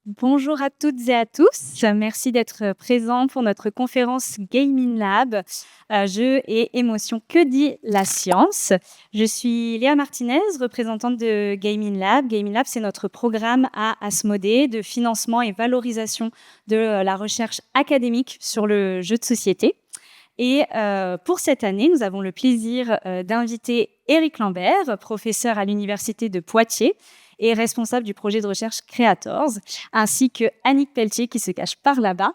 Bonjour à toutes et à tous. Merci d'être présents pour notre conférence Gaming Lab, jeux et émotions. Que dit la science? Je suis Léa Martinez, représentante de Gaming Lab. Gaming Lab, c'est notre programme à Asmodée de financement et valorisation de la recherche académique sur le jeu de société. Et pour cette année, nous avons le plaisir d'inviter Éric Lambert, professeur à l'Université de Poitiers et responsable du projet de recherche Creators, ainsi que Annick Pelletier qui se cache par là-bas,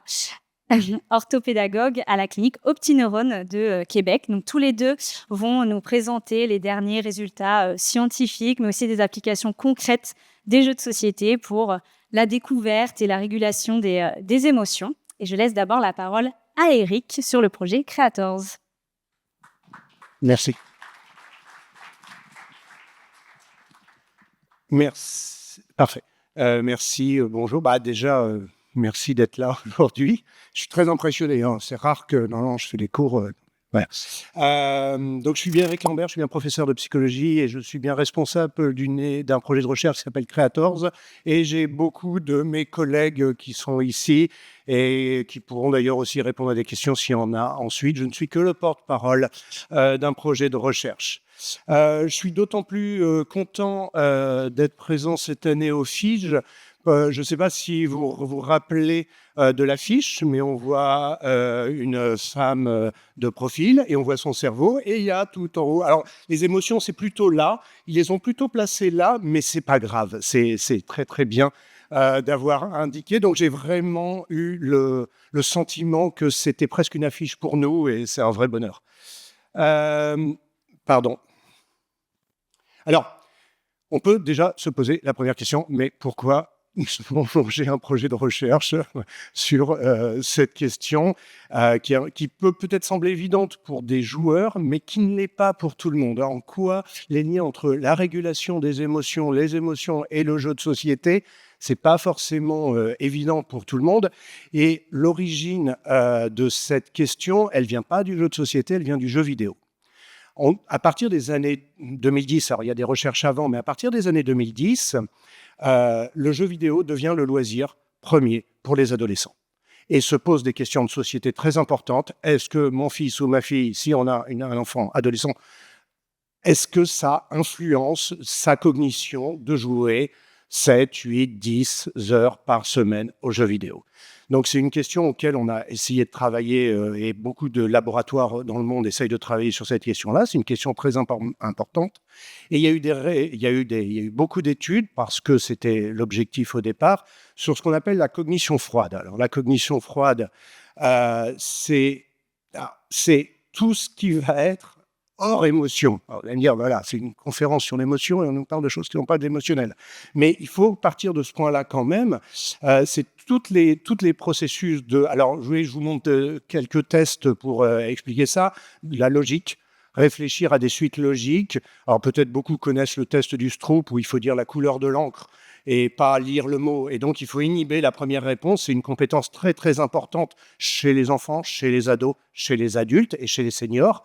orthopédagogue à la clinique Optineuron de Québec. Donc tous les deux vont nous présenter les derniers résultats scientifiques, mais aussi des applications concrètes des jeux de société pour la découverte et la régulation des émotions. Et je laisse d'abord la parole à Éric sur le projet Creators. Merci. Merci. Parfait. Merci. Bonjour. Déjà, merci d'être là aujourd'hui. Je suis très impressionné. C'est rare que normalement je fais des cours. Voilà. Donc, je suis bien Éric Lambert, je suis bien professeur de psychologie et je suis bien responsable d'un projet de recherche qui s'appelle Creators. Et j'ai beaucoup de mes collègues qui sont ici et qui pourront d'ailleurs aussi répondre à des questions s'il y en a ensuite. Je ne suis que le porte-parole d'un projet de recherche. Je suis d'autant plus content d'être présent cette année au FIGE. Je ne sais pas si vous vous rappelez de l'affiche, mais on voit une femme de profil et on voit son cerveau et il y a tout en haut. Alors, les émotions, c'est plutôt là. Ils les ont plutôt placées là, mais c'est pas grave. C'est très, très bien d'avoir indiqué. Donc, j'ai vraiment eu le sentiment que c'était presque une affiche pour nous et c'est un vrai bonheur. Pardon. Alors, on peut déjà se poser la première question, mais pourquoi j'ai un projet de recherche sur cette question qui peut peut-être sembler évidente pour des joueurs, mais qui ne l'est pas pour tout le monde. En quoi les liens entre la régulation des émotions, les émotions et le jeu de société, c'est pas forcément évident pour tout le monde. Et l'origine de cette question, elle vient pas du jeu de société, elle vient du jeu vidéo. À partir des années 2010, alors il y a des recherches avant, mais à partir des années 2010, le jeu vidéo devient le loisir premier pour les adolescents. Et se posent des questions de société très importantes. Est-ce que mon fils ou ma fille, si on a un enfant adolescent, est-ce que ça influence sa cognition de jouer 7, 8, 10 heures par semaine aux jeux vidéo? Donc, c'est une question auquel on a essayé de travailler et beaucoup de laboratoires dans le monde essayent de travailler sur cette question-là. C'est une question très importante. Et il y a eu beaucoup d'études, parce que c'était l'objectif au départ, sur ce qu'on appelle la cognition froide. Alors, la cognition froide, c'est tout ce qui va être hors émotion. Alors, vous allez me dire, voilà, c'est une conférence sur l'émotion et on nous parle de choses qui n'ont pas d'émotionnel. Mais il faut partir de ce point-là quand même. C'est toutes les processus de... Alors, je vous montre quelques tests pour expliquer ça. La logique, réfléchir à des suites logiques. Alors, peut-être beaucoup connaissent le test du Stroop où il faut dire la couleur de l'encre et pas lire le mot. Et donc, il faut inhiber la première réponse. C'est une compétence très, très importante chez les enfants, chez les ados, chez les adultes et chez les seniors.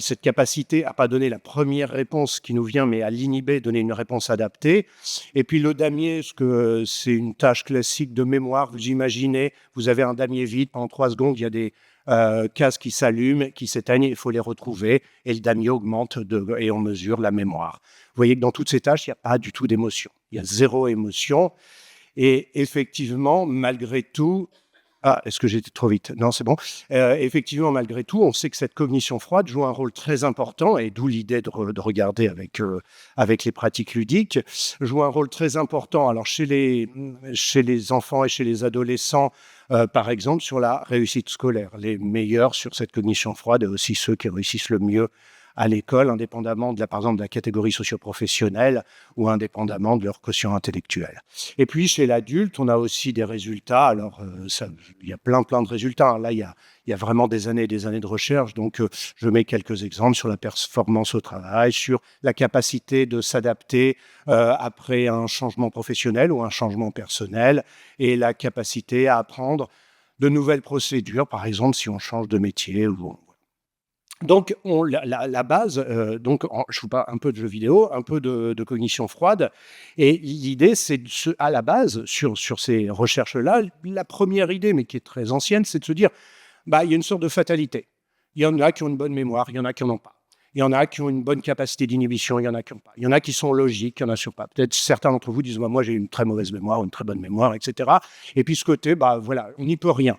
Cette capacité à pas donner la première réponse qui nous vient, mais à l'inhiber, donner une réponse adaptée. Et puis le damier, c'est une tâche classique de mémoire. Vous imaginez, vous avez un damier vide, pendant 3 secondes, il y a des cases qui s'allument, qui s'éteignent, il faut les retrouver, et le damier augmente et on mesure la mémoire. Vous voyez que dans toutes ces tâches, il n'y a pas du tout d'émotion. Il y a 0 émotion. Et effectivement, malgré tout, est-ce que j'étais trop vite? Non, c'est bon. Effectivement, malgré tout, on sait que cette cognition froide joue un rôle très important, et d'où l'idée de regarder avec les pratiques ludiques, joue un rôle très important. Alors, chez les enfants et chez les adolescents, par exemple, sur la réussite scolaire. Les meilleurs sur cette cognition froide et aussi ceux qui réussissent le mieux à l'école, indépendamment par exemple, de la catégorie socio-professionnelle ou indépendamment de leur quotient intellectuel. Et puis, chez l'adulte, on a aussi des résultats. Alors, il y a plein de résultats. Là, il y a vraiment des années et des années de recherche. Donc, je mets quelques exemples sur la performance au travail, sur la capacité de s'adapter après un changement professionnel ou un changement personnel, et la capacité à apprendre de nouvelles procédures, par exemple, si on change de métier. Donc, la base, je vous parle un peu de jeux vidéo, un peu de cognition froide. Et l'idée, c'est à la base, sur ces recherches-là, la première idée, mais qui est très ancienne, c'est de se dire, bah, il y a une sorte de fatalité. Il y en a qui ont une bonne mémoire, il y en a qui n'en ont pas. Il y en a qui ont une bonne capacité d'inhibition, il y en a qui n'ont pas. Il y en a qui sont logiques, il y en a qui n'ont pas. Peut-être certains d'entre vous disent, moi j'ai une très mauvaise mémoire, une très bonne mémoire, etc. Et puis ce côté, bah voilà, on n'y peut rien.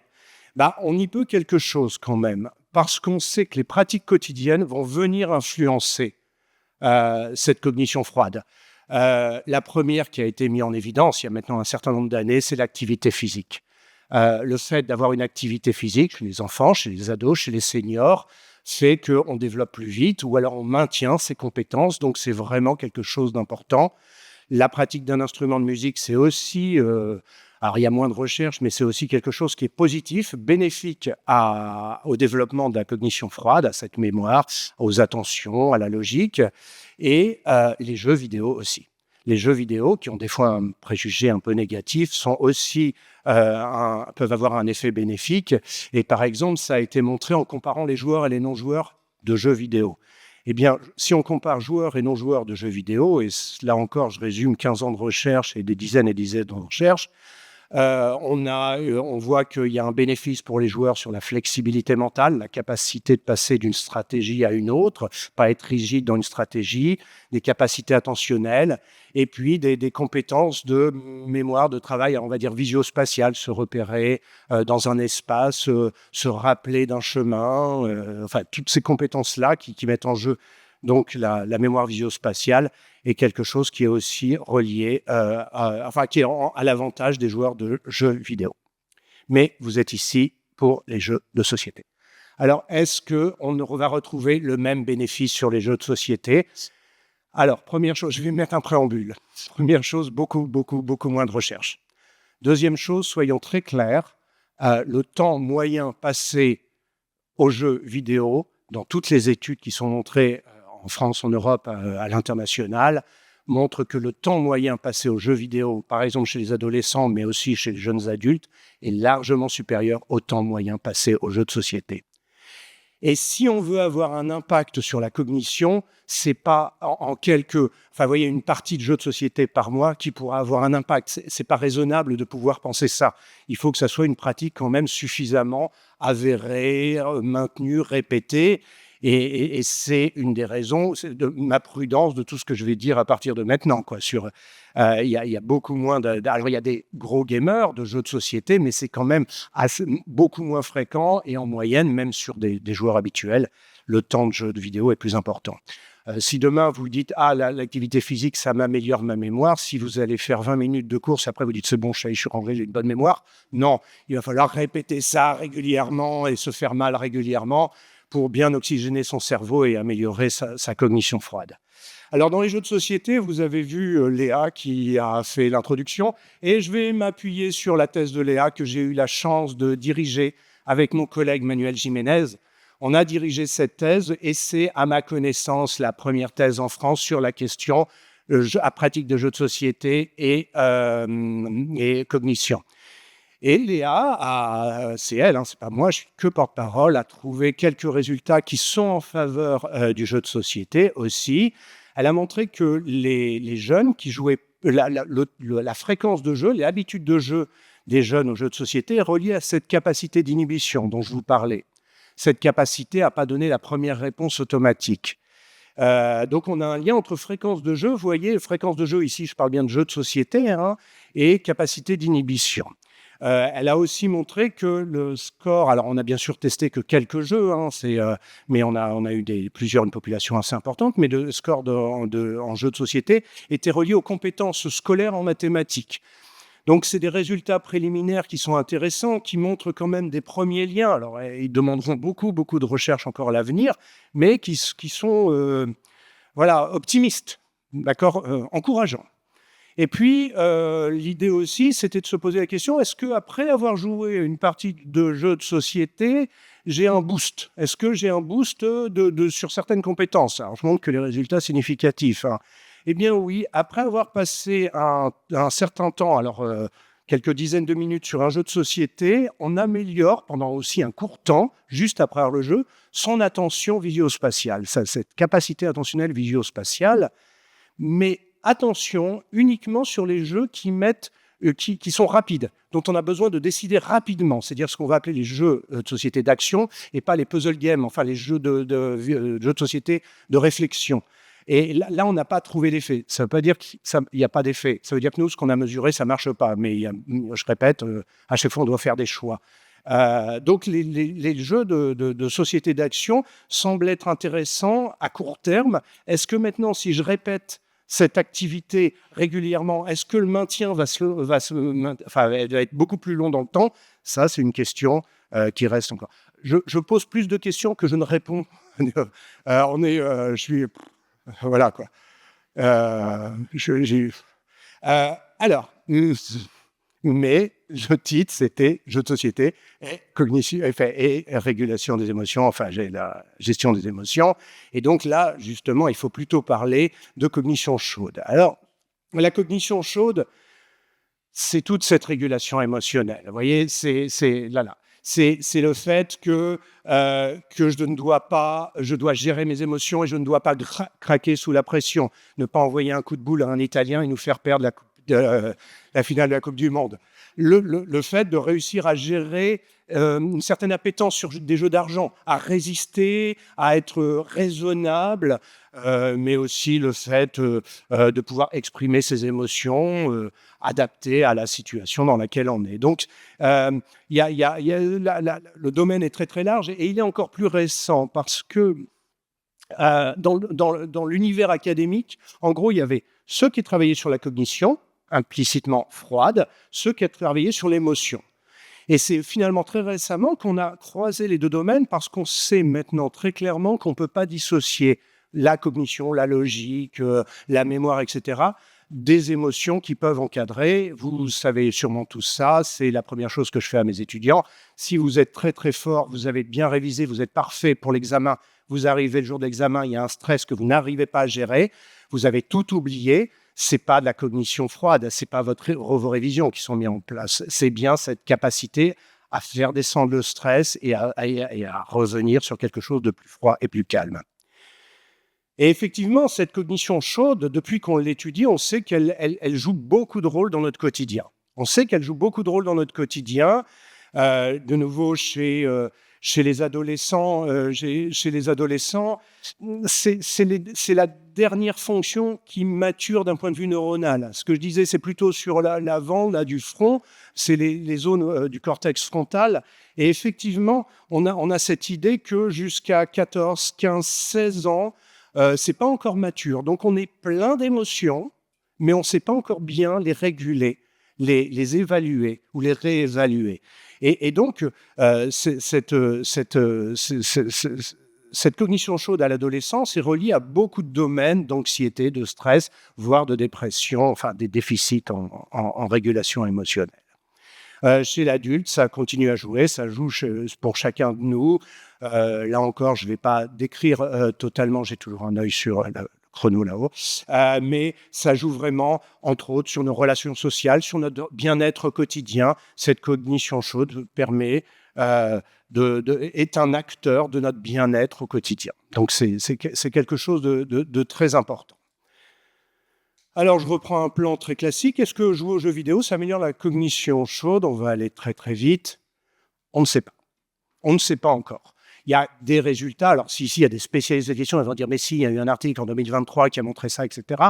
Bah, on y peut quelque chose quand même, parce qu'on sait que les pratiques quotidiennes vont venir influencer cette cognition froide. La première qui a été mise en évidence il y a maintenant un certain nombre d'années, c'est l'activité physique. Le fait d'avoir une activité physique chez les enfants, chez les ados, chez les seniors, fait qu'on développe plus vite ou alors on maintient ses compétences. Donc, c'est vraiment quelque chose d'important. La pratique d'un instrument de musique, c'est aussi, alors il y a moins de recherche, mais c'est aussi quelque chose qui est positif, bénéfique au développement de la cognition froide, à cette mémoire, aux attentions, à la logique, et les jeux vidéo aussi. Les jeux vidéo, qui ont des fois un préjugé un peu négatif, sont aussi, peuvent avoir un effet bénéfique. Et par exemple, ça a été montré en comparant les joueurs et les non-joueurs de jeux vidéo. Eh bien, si on compare joueurs et non-joueurs de jeux vidéo, et là encore, je résume 15 ans de recherche et des dizaines et dizaines de recherches, on voit qu'il y a un bénéfice pour les joueurs sur la flexibilité mentale, la capacité de passer d'une stratégie à une autre, pas être rigide dans une stratégie, des capacités attentionnelles, et puis des compétences de mémoire, de travail, on va dire visio-spatial, se repérer dans un espace, se rappeler d'un chemin, enfin toutes ces compétences-là qui mettent en jeu donc la mémoire visio-spatiale est quelque chose qui est aussi relié, qui est à l'avantage des joueurs de jeux vidéo. Mais vous êtes ici pour les jeux de société. Alors, est-ce qu'on va retrouver le même bénéfice sur les jeux de société? Alors, première chose, je vais mettre un préambule. Première chose, beaucoup moins de recherche. Deuxième chose, soyons très clairs, le temps moyen passé aux jeux vidéo, dans toutes les études qui sont montrées en France, en Europe, à l'international, montre que le temps moyen passé aux jeux vidéo, par exemple chez les adolescents, mais aussi chez les jeunes adultes, est largement supérieur au temps moyen passé aux jeux de société. Et si on veut avoir un impact sur la cognition, c'est pas vous voyez, une partie de jeux de société par mois qui pourra avoir un impact. C'est pas raisonnable de pouvoir penser ça. Il faut que ça soit une pratique quand même suffisamment avérée, maintenue, répétée. Et c'est une des raisons de ma prudence de tout ce que je vais dire à partir de maintenant. Il y a beaucoup moins alors, il y a des gros gamers de jeux de société, mais c'est quand même beaucoup moins fréquent. Et en moyenne, même sur des joueurs habituels, le temps de jeu de vidéo est plus important. Si demain vous dites « Ah, l'activité physique, ça m'améliore ma mémoire », si vous allez faire 20 minutes de course, après vous dites « C'est bon, je suis rentré, j'ai une bonne mémoire ». Non, il va falloir répéter ça régulièrement et se faire mal régulièrement pour bien oxygéner son cerveau et améliorer sa cognition froide. Alors, dans les jeux de société, vous avez vu Léa qui a fait l'introduction, et je vais m'appuyer sur la thèse de Léa que j'ai eu la chance de diriger avec mon collègue Manuel Jiménez. On a dirigé cette thèse, et c'est, à ma connaissance, la première thèse en France sur la question à pratique de jeux de société et cognition. Et Léa, c'est elle, c'est pas moi, je suis que porte-parole, a trouvé quelques résultats qui sont en faveur du jeu de société aussi. Elle a montré que les jeunes qui jouaient, la fréquence de jeu, les habitudes de jeu des jeunes aux jeux de société est reliée à cette capacité d'inhibition dont je vous parlais. Cette capacité à pas donner la première réponse automatique. Donc, on a un lien entre fréquence de jeu, vous voyez, fréquence de jeu, ici, je parle bien de jeu de société, et capacité d'inhibition. Elle a aussi montré que le score, alors on a bien sûr testé que quelques jeux, mais on a eu une population assez importante, mais le score en jeu de société était relié aux compétences scolaires en mathématiques. Donc, c'est des résultats préliminaires qui sont intéressants, qui montrent quand même des premiers liens. Alors, ils demanderont beaucoup de recherches encore à l'avenir, mais qui sont optimistes, d'accord, encourageants. Et puis, l'idée aussi, c'était de se poser la question, est-ce qu'après avoir joué une partie de jeu de société, j'ai un boost? Est-ce que j'ai un boost sur certaines compétences? Alors, je montre que les résultats significatifs. Eh bien oui, après avoir passé un certain temps, alors quelques dizaines de minutes sur un jeu de société, on améliore pendant aussi un court temps, juste après le jeu, son attention visio-spatiale, cette capacité attentionnelle visio-spatiale. Mais attention uniquement sur les jeux qui sont rapides, dont on a besoin de décider rapidement, c'est-à-dire ce qu'on va appeler les jeux de société d'action et pas les puzzle games, enfin les jeux de société de réflexion. Et là, on n'a pas trouvé d'effet. Ça ne veut pas dire qu'il n'y a pas d'effet. Ça veut dire que nous, ce qu'on a mesuré, ça ne marche pas. Mais je répète, à chaque fois, on doit faire des choix. Donc, les jeux de société d'action semblent être intéressants à court terme. Est-ce que maintenant, si je répète cette activité régulièrement, est-ce que le maintien va être beaucoup plus long dans le temps? Ça, c'est une question qui reste encore. Je pose plus de questions que je ne réponds. Je suis... Voilà, quoi. Alors, mais le titre, c'était Jeux de société et cognition, et régulation des émotions, enfin, j'ai la gestion des émotions. Et donc là, justement, il faut plutôt parler de cognition chaude. Alors, la cognition chaude, c'est toute cette régulation émotionnelle. Vous voyez, c'est le fait que je dois gérer mes émotions et je ne dois pas craquer sous la pression, ne pas envoyer un coup de boule à un Italien et nous faire perdre la finale de la Coupe du Monde. Le fait de réussir à gérer une certaine appétence sur des jeux d'argent, à résister, à être raisonnable, mais aussi le fait de pouvoir exprimer ses émotions adaptées à la situation dans laquelle on est. Donc, le domaine est très très large et il est encore plus récent parce que dans l'univers académique, en gros, il y avait ceux qui travaillaient sur la cognition, implicitement froide, ceux qui travaillaient sur l'émotion. Et c'est finalement très récemment qu'on a croisé les deux domaines parce qu'on sait maintenant très clairement qu'on ne peut pas dissocier la cognition, la logique, la mémoire, etc., des émotions qui peuvent encadrer. Vous savez sûrement tout ça, c'est la première chose que je fais à mes étudiants. Si vous êtes très très fort, vous avez bien révisé, vous êtes parfait pour l'examen, vous arrivez le jour d'examen, il y a un stress que vous n'arrivez pas à gérer, vous avez tout oublié, c'est pas de la cognition froide, c'est pas vos révisions qui sont mises en place, c'est bien cette capacité à faire descendre le stress et à revenir sur quelque chose de plus froid et plus calme. Et effectivement, cette cognition chaude, depuis qu'on l'étudie, on sait qu'elle joue beaucoup de rôle dans notre quotidien. On sait qu'elle joue beaucoup de rôle dans notre quotidien. De nouveau, chez les adolescents, c'est la dernière fonction qui mature d'un point de vue neuronal. Ce que je disais, c'est plutôt sur l'avant, là, du front, c'est les zones du cortex frontal. Et effectivement, on a cette idée que jusqu'à 14, 15, 16 ans, c'est pas encore mature. Donc, on est plein d'émotions, mais on ne sait pas encore bien les réguler, les évaluer ou les réévaluer. Et donc, cette cognition chaude à l'adolescence est reliée à beaucoup de domaines d'anxiété, de stress, voire de dépression, enfin des déficits en régulation émotionnelle. Chez l'adulte, ça continue à jouer, ça joue pour chacun de nous. Là encore, je ne vais pas décrire totalement, j'ai toujours un œil sur le chrono là-haut, mais ça joue vraiment, entre autres, sur nos relations sociales, sur notre bien-être quotidien. Cette cognition chaude permet, est un acteur de notre bien-être au quotidien. Donc, c'est quelque chose de très important. Alors, je reprends un plan très classique. Est-ce que jouer aux jeux vidéo, ça améliore la cognition chaude? On va aller très, très vite. On ne sait pas. On ne sait pas encore. Il y a des résultats. Alors, ici, il y a des spécialistes de questions. Ils vont dire, mais si, il y a eu un article en 2023 qui a montré ça, etc.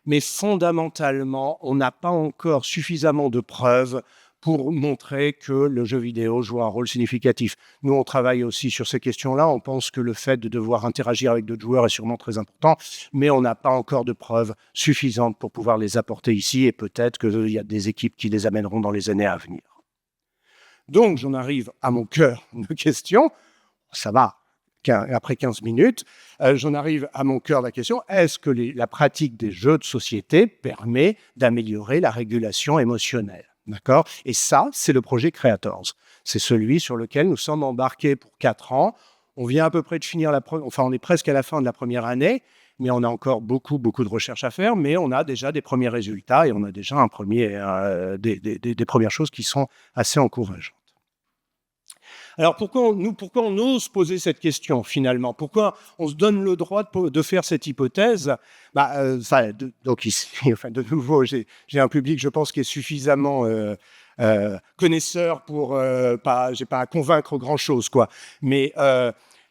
Mais fondamentalement, on n'a pas encore suffisamment de preuves pour montrer que le jeu vidéo joue un rôle significatif. Nous, on travaille aussi sur ces questions-là. On pense que le fait de devoir interagir avec d'autres joueurs est sûrement très important, mais on n'a pas encore de preuves suffisantes pour pouvoir les apporter ici, et peut-être qu'il y a des équipes qui les amèneront dans les années à venir. Donc, j'en arrive à mon cœur de question. Ça va, après 15 minutes, j'en arrive à mon cœur de la question. Est-ce que la pratique des jeux de société permet d'améliorer la régulation émotionnelle? D'accord? Et ça, c'est le projet Creators. C'est celui sur lequel nous sommes embarqués pour 4 ans. On vient à peu près de finir on est presque à la fin de la première année, mais on a encore beaucoup de recherches à faire, mais on a déjà des premiers résultats et on a déjà des premières choses qui sont assez encourageantes. Alors pourquoi on ose poser cette question finalement? Pourquoi on se donne le droit de faire cette hypothèse? Donc ici, enfin, de nouveau, j'ai un public, je pense, qui est suffisamment connaisseur pour j'ai pas à convaincre grand-chose, quoi. Mais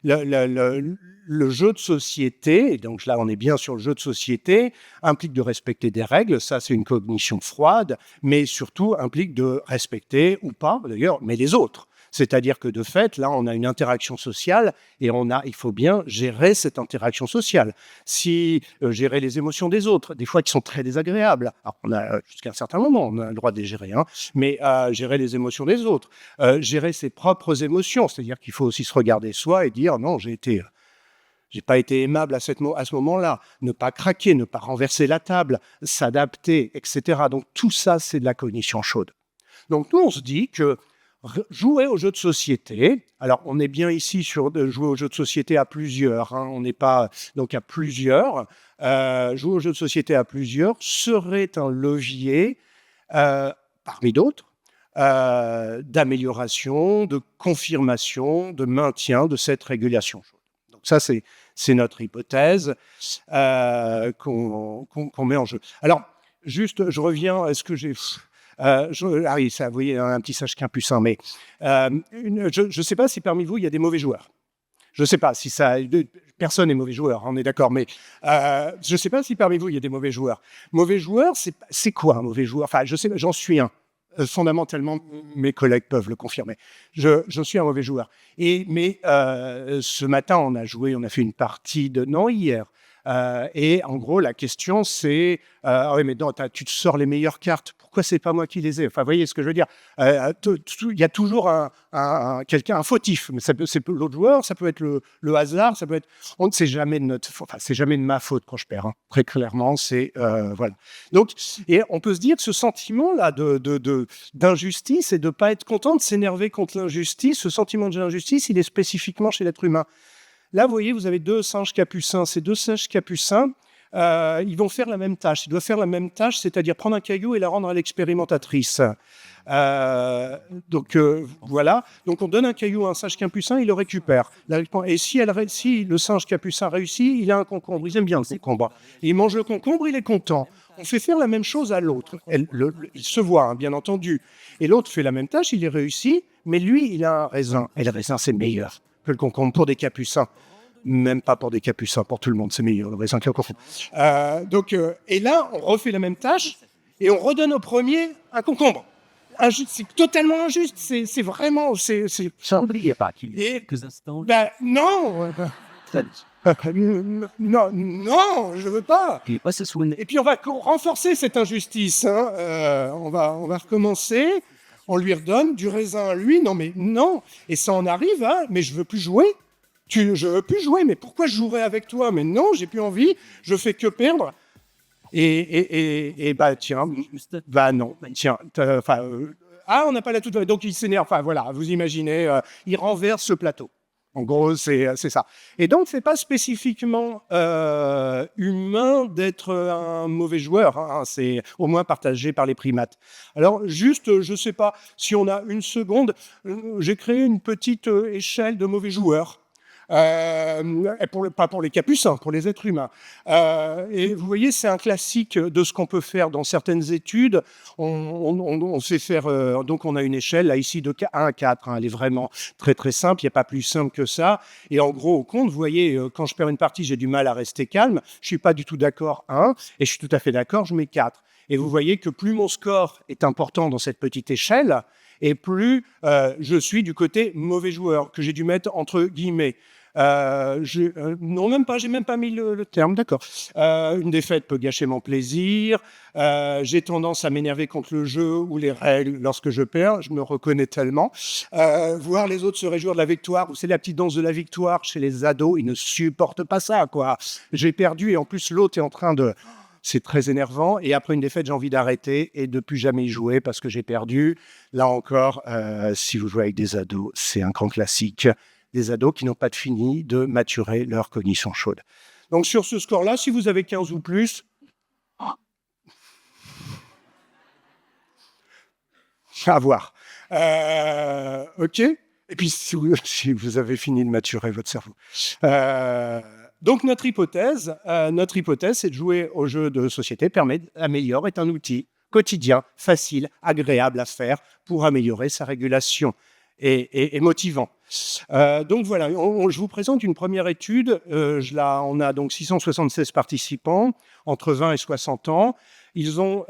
le jeu de société, et donc là on est bien sur le jeu de société, implique de respecter des règles, ça c'est une cognition froide, mais surtout implique de respecter, ou pas d'ailleurs, mais les autres. C'est-à-dire que de fait, là, on a une interaction sociale et il faut bien gérer cette interaction sociale. Gérer les émotions des autres, des fois qui sont très désagréables. Alors, jusqu'à un certain moment, on a le droit de les gérer, hein, mais gérer les émotions des autres, gérer ses propres émotions, c'est-à-dire qu'il faut aussi se regarder soi et dire non, j'ai pas été aimable à ce moment-là, ne pas craquer, ne pas renverser la table, s'adapter, etc. Donc tout ça, c'est de la cognition chaude. Donc nous, on se dit que jouer aux jeux de société, alors on est bien ici sur de jouer aux jeux de société à plusieurs, hein, on n'est pas donc à plusieurs, jouer aux jeux de société à plusieurs serait un levier parmi d'autres d'amélioration, de confirmation, de maintien de cette régulation chaude. Donc ça c'est notre hypothèse qu'on met en jeu. Alors juste, je reviens à ce que j'ai... oui, ça, vous voyez, un petit sage capucin, mais je ne sais pas si parmi vous, il y a des mauvais joueurs. Je ne sais pas si ça... Personne n'est mauvais joueur, on est d'accord, mais je ne sais pas si parmi vous, il y a des mauvais joueurs. Mauvais joueur, c'est quoi un mauvais joueur? Enfin, je sais, j'en suis un. Fondamentalement, mes collègues peuvent le confirmer. Je suis un mauvais joueur. Mais ce matin, on a fait une partie hier. Et en gros, la question, c'est oui, mais non, tu te sors les meilleures cartes. Pourquoi c'est pas moi qui les ai? Enfin, vous voyez ce que je veux dire? Il y a toujours un fautif. Mais c'est l'autre joueur, ça peut être le hasard, ça peut être. On ne sait jamais c'est jamais de ma faute quand je perds. Hein. Très clairement, c'est voilà. Donc, et on peut se dire que ce sentiment-là d'injustice et de pas être content, de s'énerver contre l'injustice, ce sentiment de l'injustice, il est spécifiquement chez l'être humain. Là, vous voyez, vous avez deux singes capucins. Ces deux singes capucins, ils vont faire la même tâche. Ils doivent faire la même tâche, c'est-à-dire prendre un caillou et la rendre à l'expérimentatrice. Voilà. Donc, on donne un caillou à un singe capucin, il le récupère. Et si le singe capucin réussit, il a un concombre. Ils aiment bien le concombre. Il mange le concombre, il est content. On fait faire la même chose à l'autre. Il se voit, hein, bien entendu. Et l'autre fait la même tâche, il est réussi, mais lui, il a un raisin. Et le raisin, c'est meilleur que le concombre pour des capucins. Même pas pour des capucins, pour tout le monde, c'est meilleur le raisin que le concombre. Et là, on refait la même tâche et on redonne au premier un concombre. C'est totalement injuste. C'est vraiment... Ça n'oubliez pas qu'il y a quelques instants... Non non, je veux pas. Il n'est pas se souvenir. Et puis, on va renforcer cette injustice. Hein. On va recommencer. On lui redonne du raisin à lui. Non, mais non. Et ça en arrive à... Mais je veux plus jouer. Je veux plus jouer. Mais pourquoi je jouerais avec toi? Mais non, j'ai plus envie. Je fais que perdre. Et tiens. Non. Tiens. On n'a pas la toute... Donc, il s'énerve. Enfin, voilà. Vous imaginez. Il renverse ce plateau. En gros, c'est ça. Et donc, c'est pas spécifiquement humain d'être un mauvais joueur. Hein. C'est au moins partagé par les primates. Alors, juste, je sais pas si on a une seconde, j'ai créé une petite échelle de mauvais joueurs. Pas pour les capucins, pour les êtres humains. Et vous voyez, c'est un classique de ce qu'on peut faire dans certaines études. On sait faire, donc on a une échelle là ici de 1 à 4. Hein, elle est vraiment très très simple, il n'y a pas plus simple que ça. Et en gros, au compte, vous voyez, quand je perds une partie, j'ai du mal à rester calme. Je ne suis pas du tout d'accord 1, et je suis tout à fait d'accord, je mets 4. Et vous voyez que plus mon score est important dans cette petite échelle, et plus je suis du côté mauvais joueur, que j'ai dû mettre entre guillemets. Non, même pas, j'ai même pas mis le terme, d'accord. Une défaite peut gâcher mon plaisir. J'ai tendance à m'énerver contre le jeu ou les règles lorsque je perds. Je me reconnais tellement. Voir les autres se réjouir de la victoire, ou c'est la petite danse de la victoire chez les ados, ils ne supportent pas ça, quoi. J'ai perdu et en plus l'autre est en train de... C'est très énervant. Et après une défaite, j'ai envie d'arrêter et de ne plus jamais y jouer parce que j'ai perdu. Là encore, si vous jouez avec des ados, c'est un grand classique. Des ados qui n'ont pas fini de maturer leur cognition chaude. Donc sur ce score-là, si vous avez 15 ou plus, à voir. OK. Et puis si vous avez fini de maturer votre cerveau. Donc notre hypothèse, c'est de jouer aux jeux de société améliore, est un outil quotidien, facile, agréable à faire pour améliorer sa régulation et motivant. Donc voilà, je vous présente une première étude. On a donc 676 participants entre 20 et 60 ans. On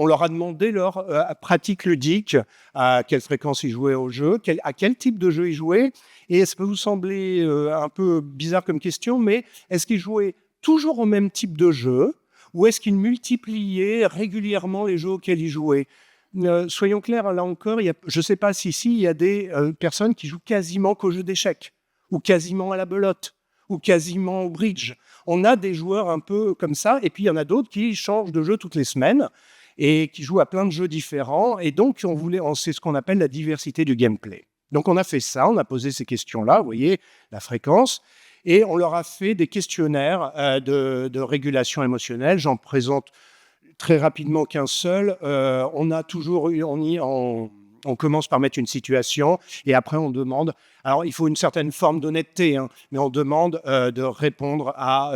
leur a demandé leur pratique ludique, à quelle fréquence ils jouaient au jeu, à quel type de jeu ils jouaient. Et ça peut vous sembler un peu bizarre comme question, mais est-ce qu'ils jouaient toujours au même type de jeu ou est-ce qu'ils multipliaient régulièrement les jeux auxquels ils jouaient ? Soyons clairs, là encore, je ne sais pas si ici, il y a des personnes qui jouent quasiment qu'aux jeux d'échecs, ou quasiment à la belote, ou quasiment au bridge. On a des joueurs un peu comme ça, et puis il y en a d'autres qui changent de jeu toutes les semaines, et qui jouent à plein de jeux différents, et donc c'est ce qu'on appelle la diversité du gameplay. Donc on a fait ça, on a posé ces questions-là, vous voyez, la fréquence, et on leur a fait des questionnaires de régulation émotionnelle. J'en présente très rapidement qu'un seul. On commence par mettre une situation et après on demande, alors il faut une certaine forme d'honnêteté, mais on demande de répondre à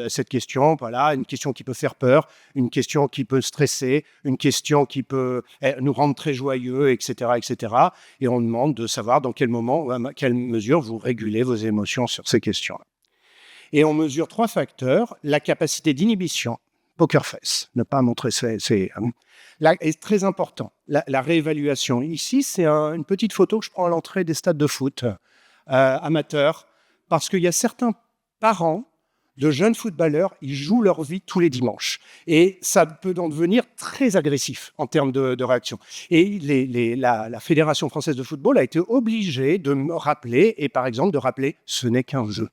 cette question, voilà, une question qui peut faire peur, une question qui peut stresser, une question qui peut nous rendre très joyeux, etc., etc. Et on demande de savoir dans quel moment, à quelle mesure vous régulez vos émotions sur ces questions-là. Et on mesure 3 facteurs, la capacité d'inhibition, poker face, ne pas montrer là est très important, la réévaluation. Ici, c'est une petite photo que je prends à l'entrée des stades de foot amateurs, parce qu'il y a certains parents de jeunes footballeurs, ils jouent leur vie tous les dimanches. Et ça peut en devenir très agressif en termes de réaction. Et la Fédération française de football a été obligée de me rappeler, et par exemple de rappeler, ce n'est qu'un jeu.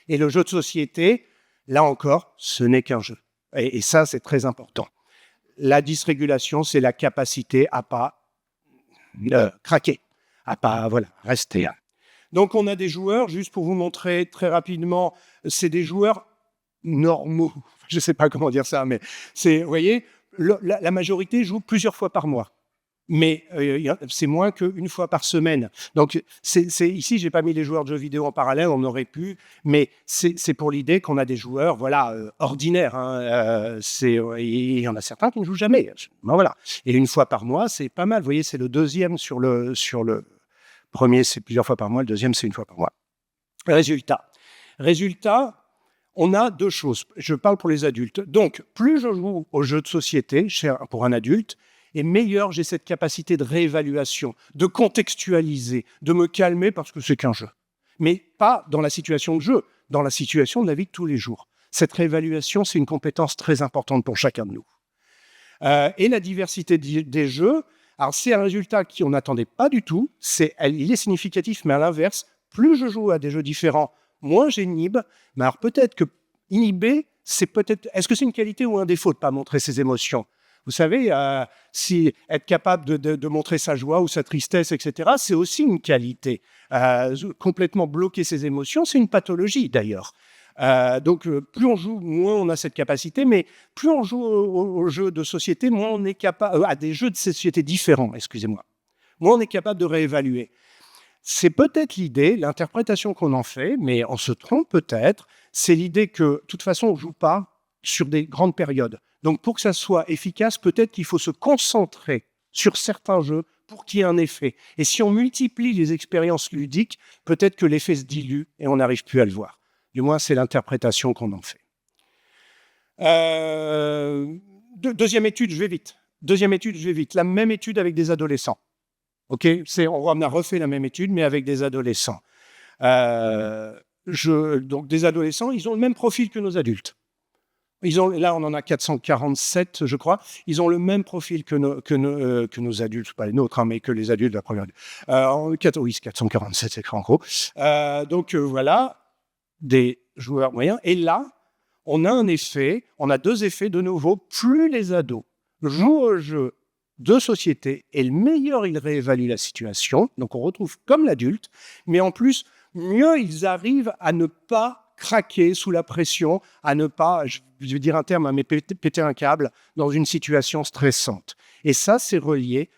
Et le jeu de société, là encore, ce n'est qu'un jeu. Et ça, c'est très important. La dysrégulation, c'est la capacité à pas craquer, à pas rester. Donc, on a des joueurs, juste pour vous montrer très rapidement, c'est des joueurs normaux. Je ne sais pas comment dire ça, mais vous voyez, la majorité joue plusieurs fois par mois. Mais c'est moins qu'une fois par semaine. Donc, ici, je n'ai pas mis les joueurs de jeux vidéo en parallèle, on aurait pu, mais c'est pour l'idée qu'on a des joueurs ordinaires. Il y en a certains qui ne jouent jamais. Ben, voilà. Et une fois par mois, c'est pas mal. Vous voyez, c'est le deuxième sur le premier, c'est plusieurs fois par mois, le deuxième, c'est une fois par mois. Résultat, on a 2 choses. Je parle pour les adultes. Donc, plus je joue aux jeux de société pour un adulte, et meilleur j'ai cette capacité de réévaluation, de contextualiser, de me calmer parce que c'est qu'un jeu. Mais pas dans la situation de jeu, dans la situation de la vie de tous les jours. Cette réévaluation, c'est une compétence très importante pour chacun de nous. Et la diversité des jeux, alors c'est un résultat qu'on n'attendait pas du tout, il est significatif, mais à l'inverse, plus je joue à des jeux différents, moins j'inhibe. Mais alors peut-être que inhiber, est-ce que c'est une qualité ou un défaut de ne pas montrer ses émotions ? Vous savez, si être capable de montrer sa joie ou sa tristesse, etc., c'est aussi une qualité. Complètement bloquer ses émotions, c'est une pathologie d'ailleurs. Donc, plus on joue, moins on a cette capacité, mais plus on joue aux jeux de société, moins on est capable, à des jeux de société différents, excusez-moi, moins on est capable de réévaluer. C'est peut-être l'idée, l'interprétation qu'on en fait, mais on se trompe peut-être, c'est l'idée que, de toute façon, on ne joue pas sur des grandes périodes. Donc, pour que ça soit efficace, peut-être qu'il faut se concentrer sur certains jeux pour qu'il y ait un effet. Et si on multiplie les expériences ludiques, peut-être que l'effet se dilue et on n'arrive plus à le voir. Du moins, c'est l'interprétation qu'on en fait. Deuxième étude, je vais vite. La même étude avec des adolescents. Okay, on a refait la même étude, mais avec des adolescents. Donc, des adolescents, ils ont le même profil que nos adultes. Là, on en a 447, je crois. Ils ont le même profil que nos adultes, pas les nôtres, mais que les adultes de la première. Oui, 447, c'est en gros. Donc, voilà, des joueurs moyens. Et là, on a on a 2 effets de nouveau. Plus les ados jouent au jeu de société, et le meilleur ils réévaluent la situation. Donc, on retrouve comme l'adulte, mais en plus, mieux ils arrivent à ne pas craquer sous la pression, à ne pas, je vais dire un terme, mais péter un câble dans une situation stressante. Et ça, c'est relié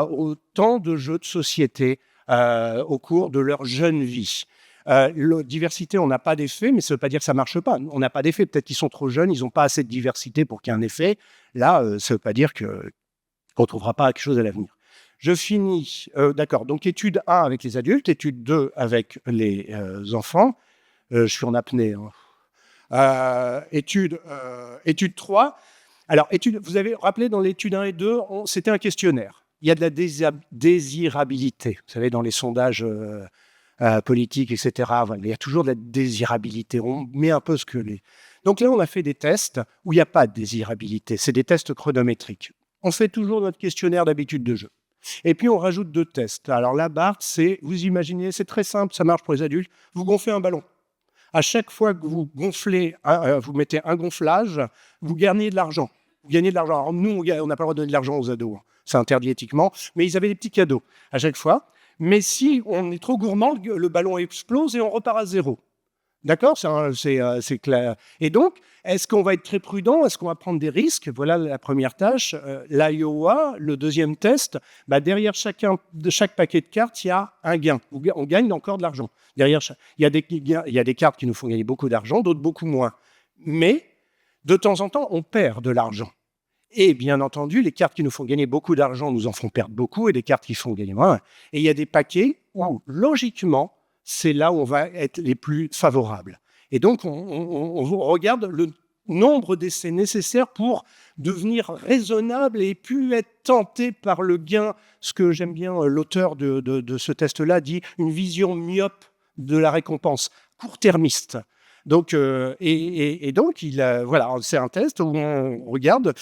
au temps de jeux de société au cours de leur jeune vie. La diversité, on n'a pas d'effet, mais ça ne veut pas dire que ça ne marche pas. On n'a pas d'effet. Peut-être qu'ils sont trop jeunes, ils n'ont pas assez de diversité pour qu'il y ait un effet. Là, ça ne veut pas dire qu'on ne trouvera pas quelque chose à l'avenir. Je finis. D'accord. Donc, étude 1 avec les adultes, étude 2 avec les enfants. Je suis en apnée. Hein. Étude 3. Alors, vous avez rappelé dans l'étude 1 et 2, c'était un questionnaire. Il y a de la désirabilité. Vous savez, dans les sondages politiques, etc., il y a toujours de la désirabilité. On met un peu ce que les... Donc là, on a fait des tests où il n'y a pas de désirabilité. C'est des tests chronométriques. On fait toujours notre questionnaire d'habitude de jeu. Et puis, on rajoute 2 tests. Alors là, Bart, vous imaginez, c'est très simple, ça marche pour les adultes. Vous gonflez un ballon. À chaque fois que vous gonflez, vous mettez un gonflage, vous gagnez de l'argent. Vous gagnez de l'argent. Alors nous, on n'a pas le droit de donner de l'argent aux ados. Hein. C'est interdit éthiquement. Mais ils avaient des petits cadeaux à chaque fois. Mais si on est trop gourmand, le ballon explose et on repart à 0. D'accord, c'est clair. Et donc, est-ce qu'on va être très prudent? Est-ce qu'on va prendre des risques? Voilà la première tâche. L'Iowa, le deuxième test, derrière chaque paquet de cartes, il y a un gain. On gagne encore de l'argent. Derrière, il y a des cartes qui nous font gagner beaucoup d'argent, d'autres beaucoup moins. Mais, de temps en temps, on perd de l'argent. Et bien entendu, les cartes qui nous font gagner beaucoup d'argent nous en font perdre beaucoup, et des cartes qui font gagner moins. Et il y a des paquets où, logiquement, c'est là où on va être les plus favorables. Et donc, on regarde le nombre d'essais nécessaires pour devenir raisonnable et puis être tenté par le gain. Ce que j'aime bien, l'auteur de ce test-là dit une vision myope de la récompense, court-termiste. Donc, voilà, c'est un test où on regarde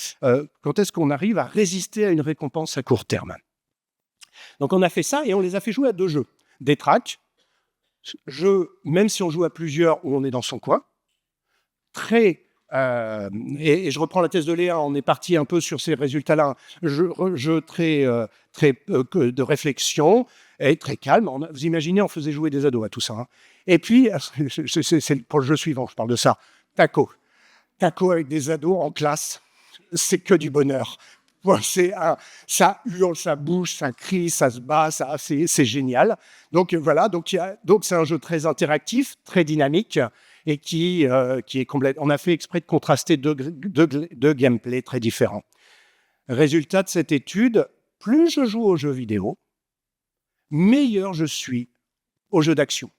quand est-ce qu'on arrive à résister à une récompense à court terme. Donc, on a fait ça et on les a fait jouer à 2 jeux. Des tracks, même si on joue à plusieurs où on est dans son coin, et je reprends la thèse de Léa, on est parti un peu sur ces résultats-là. Jeu très de réflexion et très calme. Vous imaginez, on faisait jouer des ados à tout ça. Hein. Et puis, c'est pour le jeu suivant, je parle de ça. Taco avec des ados en classe, c'est que du bonheur. Ça hurle, ça bouge, ça crie, ça se bat, c'est génial. Donc voilà, donc c'est un jeu très interactif, très dynamique et qui est complète. On a fait exprès de contraster deux gameplays très différents. Résultat de cette étude, plus je joue aux jeux vidéo, meilleur je suis aux jeux d'action.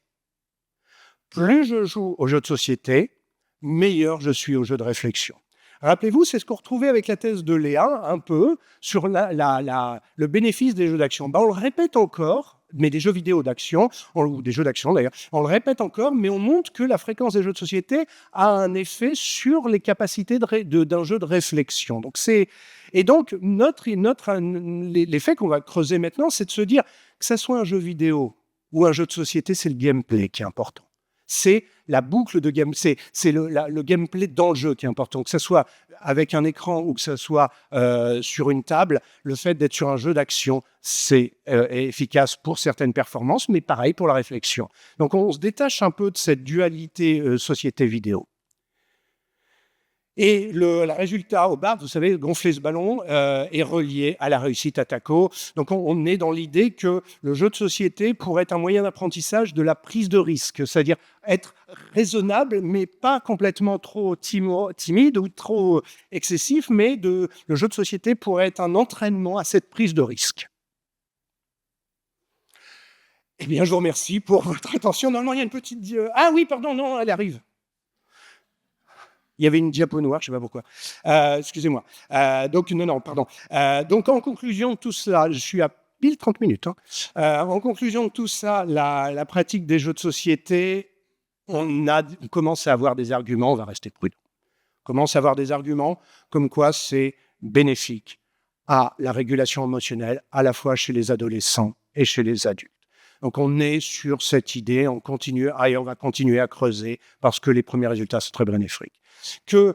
Plus je joue aux jeux de société, meilleur je suis aux jeux de réflexion. Rappelez-vous, c'est ce qu'on retrouvait avec la thèse de Léa, un peu, sur le bénéfice des jeux d'action. On le répète encore, mais des jeux vidéo d'action, ou des jeux d'action d'ailleurs, on le répète encore, mais on montre que la fréquence des jeux de société a un effet sur les capacités d'un jeu de réflexion. Et donc, l'effet qu'on va creuser maintenant, c'est de se dire que ça soit un jeu vidéo ou un jeu de société, c'est le gameplay qui est important. C'est la boucle de gameplay, c'est le gameplay dans le jeu qui est important. Que ce soit avec un écran ou que ce soit sur une table, le fait d'être sur un jeu d'action, c'est efficace pour certaines performances, mais pareil pour la réflexion. Donc on se détache un peu de cette dualité société-vidéo. Et le résultat au bar, vous savez, gonfler ce ballon est relié à la réussite à TACO. Donc, on est dans l'idée que le jeu de société pourrait être un moyen d'apprentissage de la prise de risque, c'est-à-dire être raisonnable, mais pas complètement trop timide ou trop excessif, mais le jeu de société pourrait être un entraînement à cette prise de risque. Eh bien, je vous remercie pour votre attention. Normalement, il y a une petite... Ah oui, pardon, non, elle arrive. Il y avait une diapo noire, je ne sais pas pourquoi. Excusez-moi. Donc, en conclusion de tout cela, je suis à pile 30 minutes. Hein. En conclusion de tout ça, la pratique des jeux de société, on commence à avoir des arguments, on va rester prudent. On commence à avoir des arguments comme quoi c'est bénéfique à la régulation émotionnelle, à la fois chez les adolescents et chez les adultes. Donc, on est sur cette idée, on va continuer à creuser parce que les premiers résultats sont très bénéfiques. Que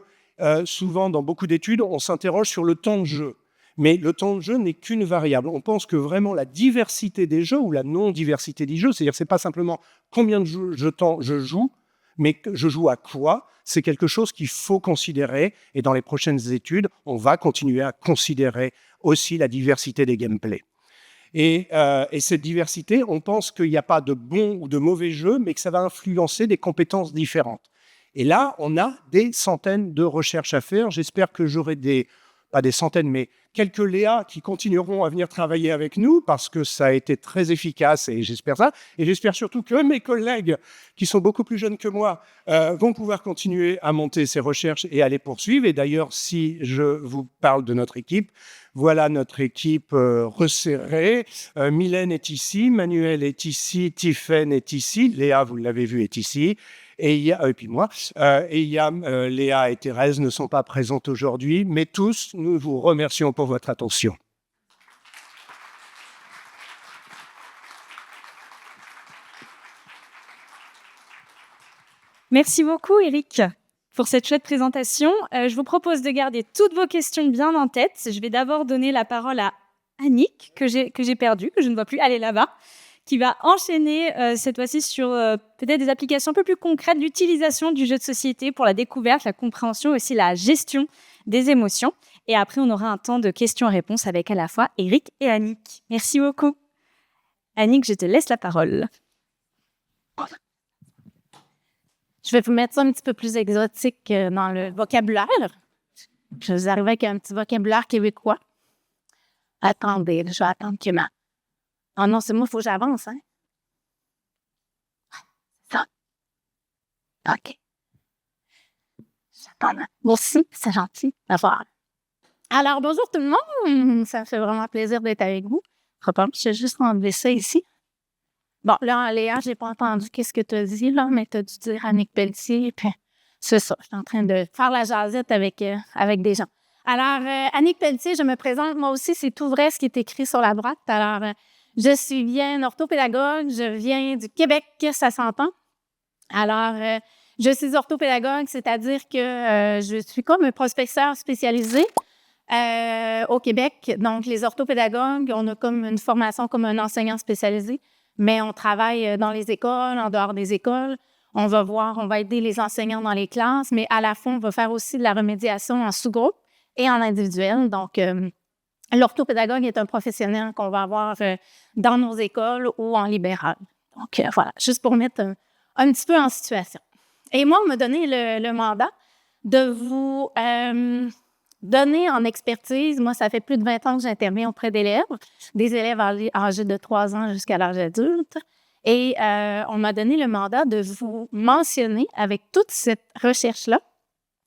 souvent, dans beaucoup d'études, on s'interroge sur le temps de jeu. Mais le temps de jeu n'est qu'une variable. On pense que vraiment la diversité des jeux ou la non-diversité des jeux, c'est-à-dire que ce n'est pas simplement combien de temps je joue, mais je joue à quoi? C'est quelque chose qu'il faut considérer. Et dans les prochaines études, on va continuer à considérer aussi la diversité des gameplays. Et cette diversité, on pense qu'il n'y a pas de bon ou de mauvais jeux, mais que ça va influencer des compétences différentes. Et là, on a des centaines de recherches à faire. J'espère que j'aurai pas des centaines, mais quelques Léa qui continueront à venir travailler avec nous parce que ça a été très efficace et j'espère ça. Et j'espère surtout que mes collègues, qui sont beaucoup plus jeunes que moi, vont pouvoir continuer à monter ces recherches et à les poursuivre. Et d'ailleurs, si je vous parle de notre équipe, voilà notre équipe resserrée. Mylène est ici, Manuel est ici, Tiffaine est ici, Léa, vous l'avez vu, est ici. Et puis moi, Léa et Thérèse ne sont pas présentes aujourd'hui, mais tous, nous vous remercions pour votre attention. Merci beaucoup, Eric, pour cette chouette présentation. Je vous propose de garder toutes vos questions bien en tête. Je vais d'abord donner la parole à Annick, que j'ai perdue, que je ne vois plus, elle est là-bas, qui va enchaîner cette fois-ci sur peut-être des applications un peu plus concrètes d'utilisation du jeu de société pour la découverte, la compréhension, aussi la gestion des émotions. Et après, on aura un temps de questions-réponses avec à la fois Eric et Annick. Merci beaucoup. Annick, je te laisse la parole. Je vais vous mettre ça un petit peu plus exotique dans le vocabulaire. Je vais arriver avec un petit vocabulaire québécois. Attendez, je vais attendre que ma... Oh non, c'est moi, il faut que j'avance, hein? Ça. OK. J'attends. Merci, c'est gentil. Au revoir. Alors, bonjour tout le monde. Ça me fait vraiment plaisir d'être avec vous. Je vais juste enlever ça ici. Bon, là, Léa, je n'ai pas entendu qu'est-ce que tu as dit, là, mais tu as dû dire Annick Pelletier, puis c'est ça. Je suis en train de faire la jasette avec des gens. Alors, Annick Pelletier, je me présente. Moi aussi, c'est tout vrai ce qui est écrit sur la droite. Alors, je suis bien orthopédagogue. Je viens du Québec, ça s'entend. Alors, je suis orthopédagogue, c'est-à-dire que je suis comme un professeur spécialisé au Québec. Donc, les orthopédagogues, on a comme une formation comme un enseignant spécialisé, mais on travaille dans les écoles, en dehors des écoles. On va aider les enseignants dans les classes, mais à la fin, on va faire aussi de la remédiation en sous-groupe et en individuel. Donc, l'orthopédagogue est un professionnel qu'on va avoir dans nos écoles ou en libéral. Donc, voilà, juste pour mettre un petit peu en situation. Et moi, on m'a donné le mandat de vous donner en expertise. Moi, ça fait plus de 20 ans que j'interviens auprès d'élèves, des élèves âgés de 3 ans jusqu'à l'âge adulte. Et on m'a donné le mandat de vous mentionner, avec toute cette recherche-là,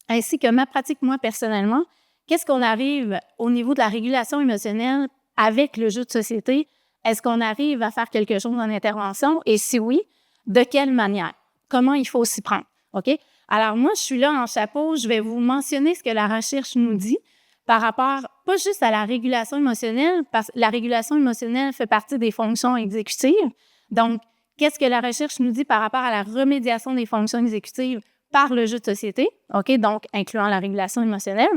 ainsi que ma pratique, moi, personnellement, qu'est-ce qu'on arrive au niveau de la régulation émotionnelle avec le jeu de société? Est-ce qu'on arrive à faire quelque chose en intervention? Et si oui, de quelle manière? Comment il faut s'y prendre? OK? Alors, moi, je suis là en chapeau. Je vais vous mentionner ce que la recherche nous dit par rapport, pas juste à la régulation émotionnelle, parce que la régulation émotionnelle fait partie des fonctions exécutives. Donc, qu'est-ce que la recherche nous dit par rapport à la remédiation des fonctions exécutives par le jeu de société? OK? Donc, incluant la régulation émotionnelle.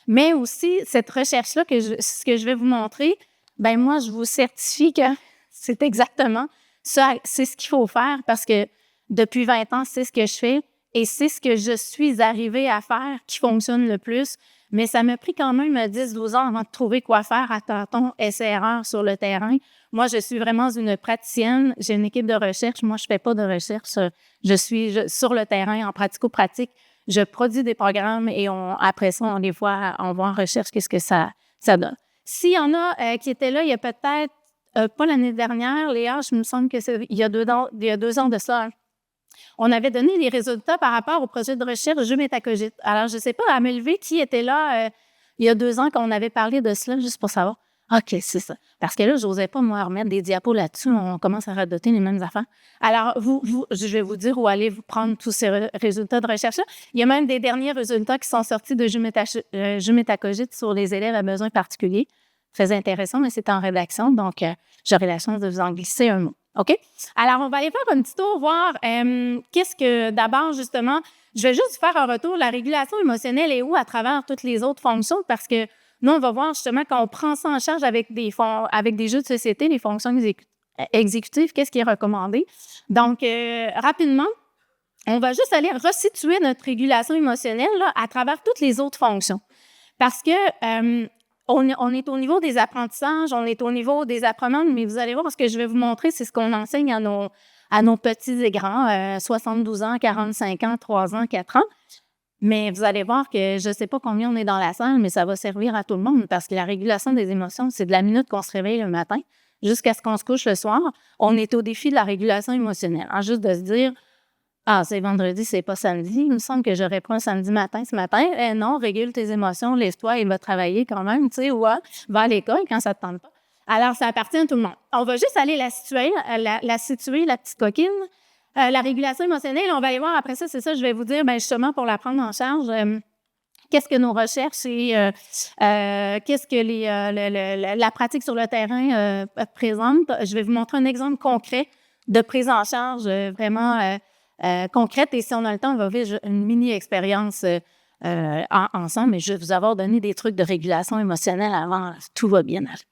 Mais aussi, cette recherche-là, ce que je vais vous montrer, ben moi, je vous certifie que c'est exactement ça, c'est ce qu'il faut faire parce que depuis 20 ans, c'est ce que je fais et c'est ce que je suis arrivée à faire qui fonctionne le plus. Mais ça m'a pris quand même 10-12 ans avant de trouver quoi faire à tâtons, essai-erreur sur le terrain. Moi, je suis vraiment une praticienne. J'ai une équipe de recherche. Moi, je fais pas de recherche. Je suis sur le terrain en pratico-pratique. Je produis des programmes et après ça, on voit en recherche qu'est-ce que ça donne. S'il y en a qui étaient là, il y a peut-être, pas l'année dernière, Léa, je me semble que c'est il y a 2 ans de ça, on avait donné des résultats par rapport au projet de recherche Jeu Métacogite. Alors, je ne sais pas, à me lever, qui était là il y a 2 ans quand on avait parlé de cela, juste pour savoir. OK, c'est ça. Parce que là, je n'osais pas, moi, remettre des diapos là-dessus. On commence à radoter les mêmes affaires. Alors, je vais vous dire où aller vous prendre tous ces résultats de recherche-là. Il y a même des derniers résultats qui sont sortis de Jeu Métacogite sur les élèves à besoins particuliers. Très intéressant, mais c'est en rédaction, donc j'aurai la chance de vous en glisser un mot. OK? Alors, on va aller faire un petit tour, voir qu'est-ce que, d'abord, justement, je vais juste faire un retour. La régulation émotionnelle est où à travers toutes les autres fonctions? Parce que nous, on va voir justement quand on prend ça en charge avec des jeux de société, les fonctions exécutives, qu'est-ce qui est recommandé. Donc, rapidement, on va juste aller resituer notre régulation émotionnelle là, à travers toutes les autres fonctions. Parce que on est au niveau des apprentissages, on est au niveau des appremandes, mais vous allez voir, ce que je vais vous montrer, c'est ce qu'on enseigne à nos petits et grands, 72 ans, 45 ans, 3 ans, 4 ans. Mais vous allez voir que je ne sais pas combien on est dans la salle, mais ça va servir à tout le monde parce que la régulation des émotions, c'est de la minute qu'on se réveille le matin jusqu'à ce qu'on se couche le soir. On est au défi de la régulation émotionnelle. En juste de se dire, ah, c'est vendredi, c'est pas samedi. Il me semble que j'aurais pris un samedi matin ce matin. Non, régule tes émotions, laisse-toi, il va travailler quand même, tu sais, ou va à l'école quand ça te tente pas. Alors, ça appartient à tout le monde. On va juste aller la situer, la petite coquine. La régulation émotionnelle, on va aller voir après ça, c'est ça, je vais vous dire, bien justement, pour la prendre en charge, qu'est-ce que nos recherches et qu'est-ce que la pratique sur le terrain présente. Je vais vous montrer un exemple concret de prise en charge vraiment concrète. Et si on a le temps, on va vivre une mini-expérience ensemble. Mais je vais vous avoir donné des trucs de régulation émotionnelle avant. Tout va bien aller.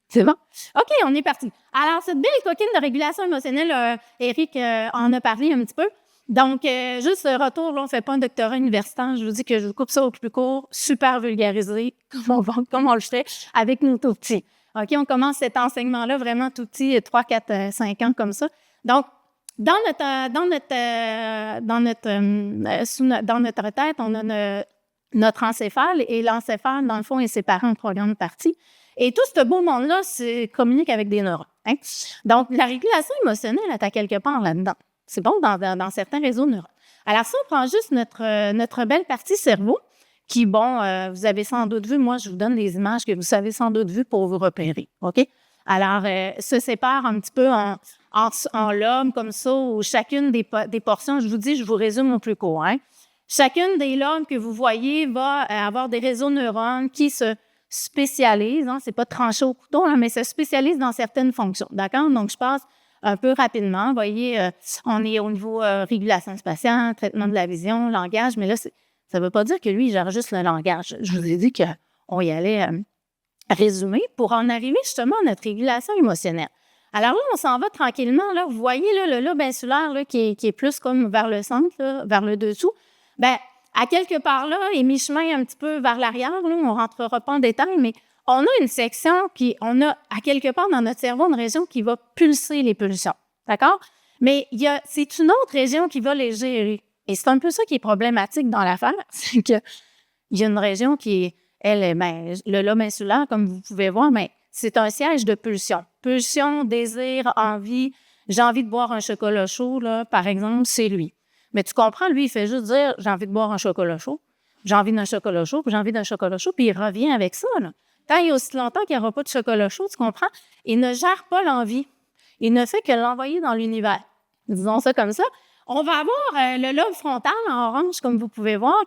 C'est bon? OK, on est parti. Alors, cette belle coquine de régulation émotionnelle, Éric en a parlé un petit peu. Donc, juste ce retour, là, on ne fait pas un doctorat universitaire. Je vous dis que je vous coupe ça au plus court, super vulgarisé, comme on le fait avec nos tout petits. OK, on commence cet enseignement-là vraiment tout petit, 3, 4, 5 ans comme ça. Donc, dans notre tête, on a notre encéphale et l'encéphale, dans le fond, est séparé en 3 grandes parties. Et tout ce beau monde-là communique avec des neurones. Hein? Donc, la régulation émotionnelle est à quelque part là-dedans. C'est bon dans certains réseaux de neurones. Alors, si on prend juste notre belle partie cerveau, qui, vous avez sans doute vu, moi, je vous donne des images que vous avez sans doute vues pour vous repérer. OK? Alors, se sépare un petit peu en lobes comme ça, où chacune des portions, je vous dis, je vous résume au plus court. Hein? Chacune des lobes que vous voyez va avoir des réseaux de neurones qui se spécialisent, hein, c'est pas tranché au couteau, hein, mais se spécialisent dans certaines fonctions. D'accord? Donc, je passe un peu rapidement. Vous voyez, on est au niveau régulation spatiale, traitement de la vision, langage, mais là, ça ne veut pas dire que lui, il gère juste le langage. Je vous ai dit qu'on y allait résumer pour en arriver justement à notre régulation émotionnelle. Alors là, on s'en va tranquillement. Là, vous voyez là, le lobe insulaire là, qui est plus comme vers le centre, là, vers le dessous. Bien, à quelque part là, et mi-chemin un petit peu vers l'arrière, là, on ne rentrera pas en détail, mais on a une section on a à quelque part dans notre cerveau une région qui va pulser les pulsions. D'accord? Mais c'est une autre région qui va les gérer. Et c'est un peu ça qui est problématique dans l'affaire, c'est qu'il y a une région qui est, le lobe insulaire, comme vous pouvez voir, mais c'est un siège de pulsion. Pulsion, désir, envie. J'ai envie de boire un chocolat chaud, là, par exemple, c'est lui. Mais tu comprends, lui, il fait juste dire « j'ai envie de boire un chocolat chaud, j'ai envie d'un chocolat chaud, puis j'ai envie d'un chocolat chaud », puis il revient avec ça, là. Tant et aussi longtemps qu'il n'y aura pas de chocolat chaud, tu comprends? Il ne gère pas l'envie. Il ne fait que l'envoyer dans l'univers. Disons ça comme ça. On va avoir le lobe frontal en orange, comme vous pouvez voir,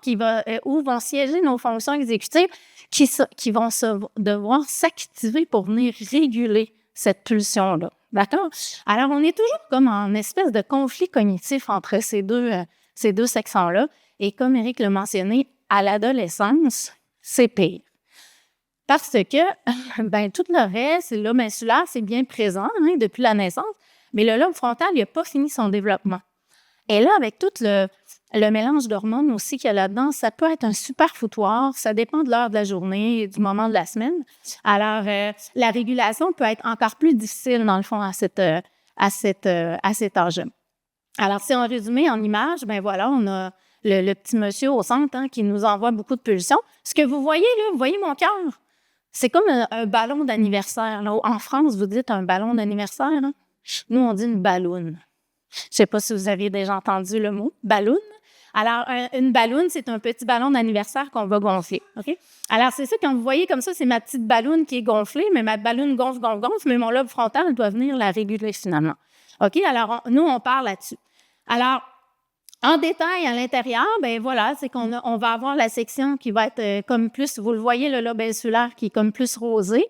où vont siéger nos fonctions exécutives qui vont devoir s'activer pour venir réguler cette pulsion-là. D'accord? Alors, on est toujours comme en espèce de conflit cognitif entre ces deux sections-là. Et comme Éric l'a mentionné, à l'adolescence, c'est pire. Parce que, tout le reste, le lobe insulaire, c'est bien présent hein, depuis la naissance, mais le lobe frontal, il n'a pas fini son développement. Et là, avec tout le mélange d'hormones aussi qu'il y a là-dedans, ça peut être un super foutoir. Ça dépend de l'heure de la journée et du moment de la semaine. Alors, la régulation peut être encore plus difficile, dans le fond, à cet âge. Alors, si on résume en images, voilà, on a le petit monsieur au centre hein, qui nous envoie beaucoup de pulsions. Ce que vous voyez là, vous voyez mon cœur? C'est comme un ballon d'anniversaire. Là. En France, vous dites un ballon d'anniversaire. Hein? Nous, on dit une balloune. Je ne sais pas si vous avez déjà entendu le mot balloune. Alors, une balloune, c'est un petit ballon d'anniversaire qu'on va gonfler. OK? Alors, c'est ça, quand vous voyez comme ça, c'est ma petite balloune qui est gonflée, mais ma balloune gonfle, mais mon lobe frontal doit venir la réguler finalement. OK? Alors, nous, on parle là-dessus. Alors, en détail, à l'intérieur, voilà, c'est qu'on va avoir la section qui va être comme plus, vous le voyez, le lobe insulaire qui est comme plus rosé.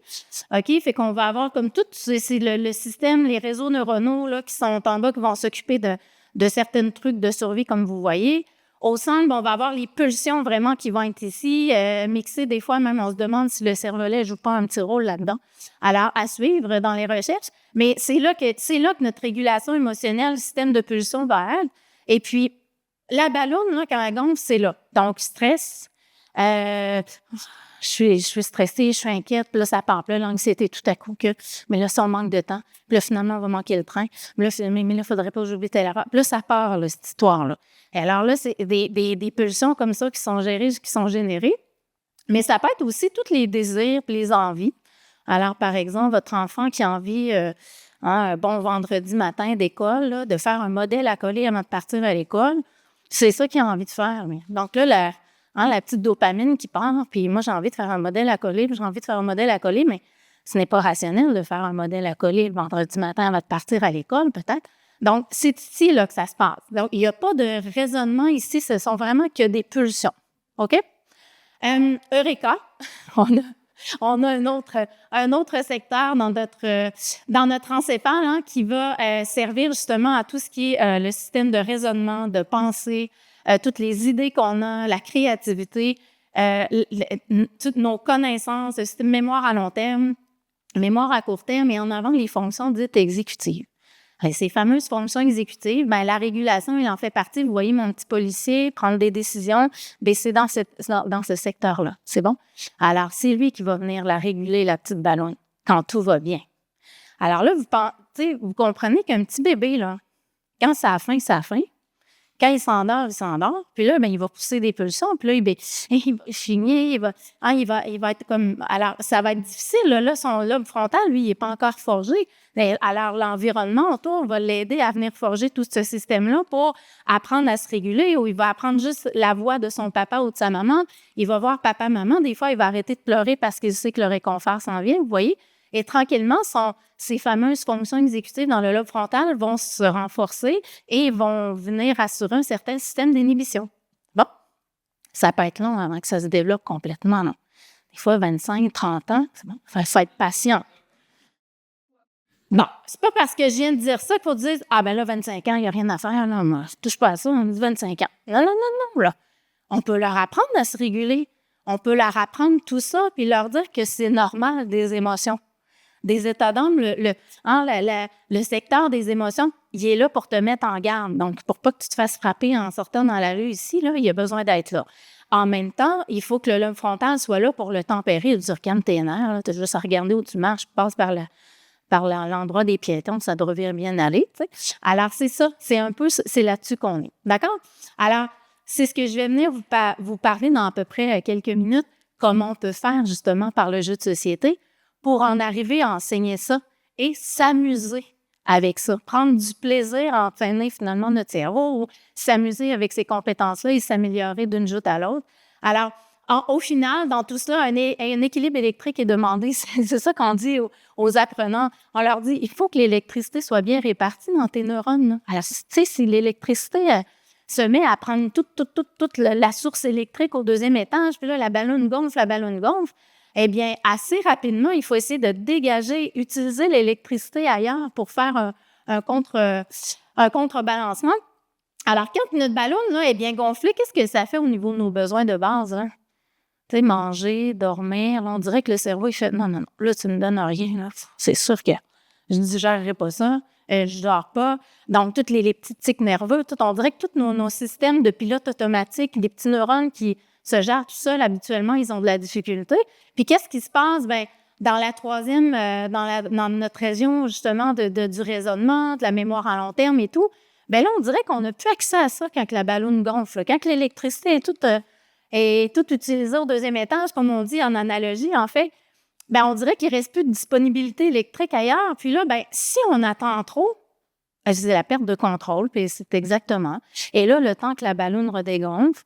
OK? Fait qu'on va avoir comme tout, c'est le système, les réseaux neuronaux là, qui sont en bas, qui vont s'occuper de certains trucs de survie, comme vous voyez. Au centre, on va avoir les pulsions vraiment qui vont être ici, mixées. Des fois, même, on se demande si le cervelet joue pas un petit rôle là-dedans. Alors, à suivre dans les recherches. Mais c'est là que notre régulation émotionnelle, le système de pulsion va être. Et puis, la ballonne, là, quand elle gonfle, c'est là. Donc, stress, je suis stressée, je suis inquiète, puis là, ça part. Puis là, l'anxiété, tout à coup, mais là, si on manque de temps, puis là, finalement, on va manquer le train. Mais là, il ne faudrait pas que j'oublie telle erreur. Puis là, ça part, là, cette histoire-là. Et alors là, c'est des pulsions comme ça qui sont gérées, qui sont générées. Mais ça peut être aussi tous les désirs puis les envies. Alors, par exemple, votre enfant qui a envie, un bon vendredi matin d'école, là, de faire un modèle à coller avant de partir à l'école, c'est ça qu'il a envie de faire. Donc là, la petite dopamine qui part, puis moi, j'ai envie de faire un modèle à coller, puis j'ai envie de faire un modèle à coller, mais ce n'est pas rationnel de faire un modèle à coller le vendredi matin avant de partir à l'école, peut-être. Donc, c'est ici là, que ça se passe. Donc, il n'y a pas de raisonnement ici, ce sont vraiment que des pulsions. OK? Eureka, on a un autre secteur dans notre encéphale, hein, qui va servir justement à tout ce qui est le système de raisonnement, de pensée, toutes les idées qu'on a, la créativité, toutes nos connaissances, le système mémoire à long terme, mémoire à court terme, et en avant les fonctions dites exécutives. Et ces fameuses fonctions exécutives, bien, la régulation, il en fait partie. Vous voyez mon petit policier prendre des décisions, bien, c'est dans ce secteur-là. C'est bon? Alors, c'est lui qui va venir la réguler, la petite ballonne, quand tout va bien. Alors là, vous comprenez qu'un petit bébé, là, quand ça a faim, ça a faim. Quand il s'endort, il s'endort. Puis là, bien, il va pousser des pulsions. Puis là, il va chigner, il va être comme... Alors, ça va être difficile. Là, son lobe frontal, lui, il n'est pas encore forgé. Mais alors, l'environnement autour va l'aider à venir forger tout ce système-là pour apprendre à se réguler, ou il va apprendre juste la voix de son papa ou de sa maman. Il va voir papa, maman. Des fois, il va arrêter de pleurer parce qu'il sait que le réconfort s'en vient, vous voyez? Et tranquillement, ces fameuses fonctions exécutives dans le lobe frontal vont se renforcer et vont venir assurer un certain système d'inhibition. Bon, ça peut être long avant que ça se développe complètement, non? Des fois, 25, 30 ans, c'est bon. Il faut être patient. Bon, c'est pas parce que je viens de dire ça qu'il faut dire « Ah, ben là, 25 ans, il n'y a rien à faire, là, moi, je touche pas à ça, on dit 25 ans. » Non, là. On peut leur apprendre à se réguler. On peut leur apprendre tout ça, puis leur dire que c'est normal, des émotions. Des états d'âme, le secteur des émotions, il est là pour te mettre en garde. Donc, pour pas que tu te fasses frapper en sortant dans la rue ici, là, il a besoin d'être là. En même temps, il faut que le lobe frontal soit là pour le tempérer, dire calme tes nerfs. Tu as juste à regarder où tu marches, passe par l'endroit des piétons, ça devrait bien aller. T'sais. Alors, c'est ça, c'est là-dessus qu'on est. D'accord? Alors, c'est ce que je vais venir vous parler dans à peu près quelques minutes, comment on peut faire justement par le jeu de société pour en arriver à enseigner ça et s'amuser avec ça. Prendre du plaisir à entraîner finalement notre cerveau ou s'amuser avec ces compétences-là et s'améliorer d'une joute à l'autre. Alors, au final, dans tout cela, un équilibre électrique est demandé. C'est ça qu'on dit aux apprenants. On leur dit, il faut que l'électricité soit bien répartie dans tes neurones. Là. Alors, tu sais, si l'électricité se met à prendre toute la source électrique au deuxième étage, puis là, la ballonne gonfle, eh bien, assez rapidement, il faut essayer de dégager, utiliser l'électricité ailleurs pour faire un contrebalancement. Alors, quand notre ballonne là, est bien gonflée, qu'est-ce que ça fait au niveau de nos besoins de base? Hein? Tu sais, manger, dormir, là, on dirait que le cerveau, il fait « Non, là, tu me donnes rien. Là. C'est sûr que je ne digérerai pas ça. Je dors pas. » Donc, tous les petits tics nerveux, on dirait que tous nos systèmes de pilote automatique, les petits neurones qui se gèrent tout seuls, habituellement, ils ont de la difficulté. Puis, qu'est-ce qui se passe? Bien, dans la troisième, dans notre région, justement, du raisonnement, de la mémoire à long terme et tout, bien là, on dirait qu'on n'a plus accès à ça quand la ballonne gonfle. Quand l'électricité est toute utilisée au deuxième étage, comme on dit en analogie, en fait, bien, on dirait qu'il ne reste plus de disponibilité électrique ailleurs. Puis là, bien, si on attend trop, c'est la perte de contrôle, puis c'est exactement. Et là, le temps que la ballonne redégonfle,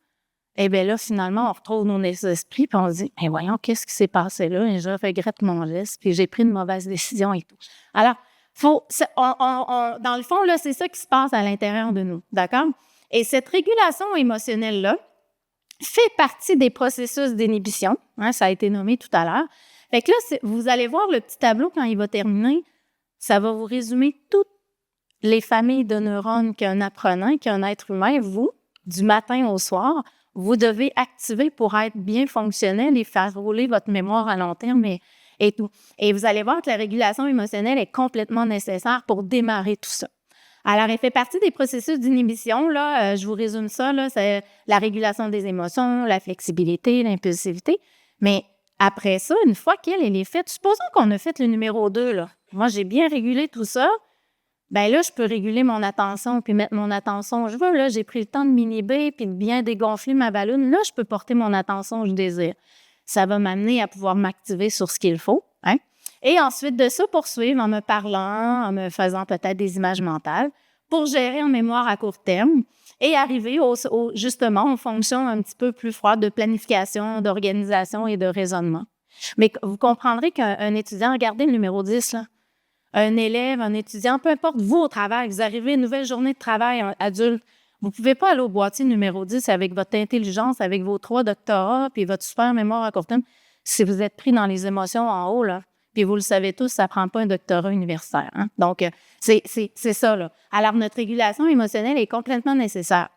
eh bien là, finalement, on retrouve nos esprits, puis on se dit, mais voyons, qu'est-ce qui s'est passé là? Et je regrette mon geste, puis j'ai pris une mauvaise décision et tout. Alors, dans le fond, là, c'est ça qui se passe à l'intérieur de nous, d'accord? Et cette régulation émotionnelle-là fait partie des processus d'inhibition, hein, ça a été nommé tout à l'heure. Fait que là, vous allez voir le petit tableau quand il va terminer, ça va vous résumer toutes les familles de neurones qu'un apprenant, qu'un être humain, vous, du matin au soir, vous devez activer pour être bien fonctionnel et faire rouler votre mémoire à long terme et tout. Et vous allez voir que la régulation émotionnelle est complètement nécessaire pour démarrer tout ça. Alors, elle fait partie des processus d'inhibition. Là, je vous résume ça. Là, c'est la régulation des émotions, la flexibilité, l'impulsivité. Mais après ça, une fois qu'elle est faite, supposons qu'on a fait le numéro 2, là. Moi, j'ai bien régulé tout ça. Bien là, je peux réguler mon attention puis mettre mon attention où je veux. Là, j'ai pris le temps de m'inhiber puis de bien dégonfler ma balloune. Là, je peux porter mon attention où je désire. Ça va m'amener à pouvoir m'activer sur ce qu'il faut. Hein? Et ensuite de ça, poursuivre en me parlant, en me faisant peut-être des images mentales pour gérer en mémoire à court terme et arriver justement aux fonctions un petit peu plus froides de planification, d'organisation et de raisonnement. Mais vous comprendrez qu'un étudiant, regardez le numéro 10, là, un élève, un étudiant, peu importe, vous au travail, vous arrivez une nouvelle journée de travail adulte, vous ne pouvez pas aller au boîtier numéro 10 avec votre intelligence, avec vos 3 doctorats puis votre super mémoire à court terme si vous êtes pris dans les émotions en haut, là. Puis vous le savez tous, ça ne prend pas un doctorat universitaire. Hein? Donc, c'est ça, là. Alors, notre régulation émotionnelle est complètement nécessaire.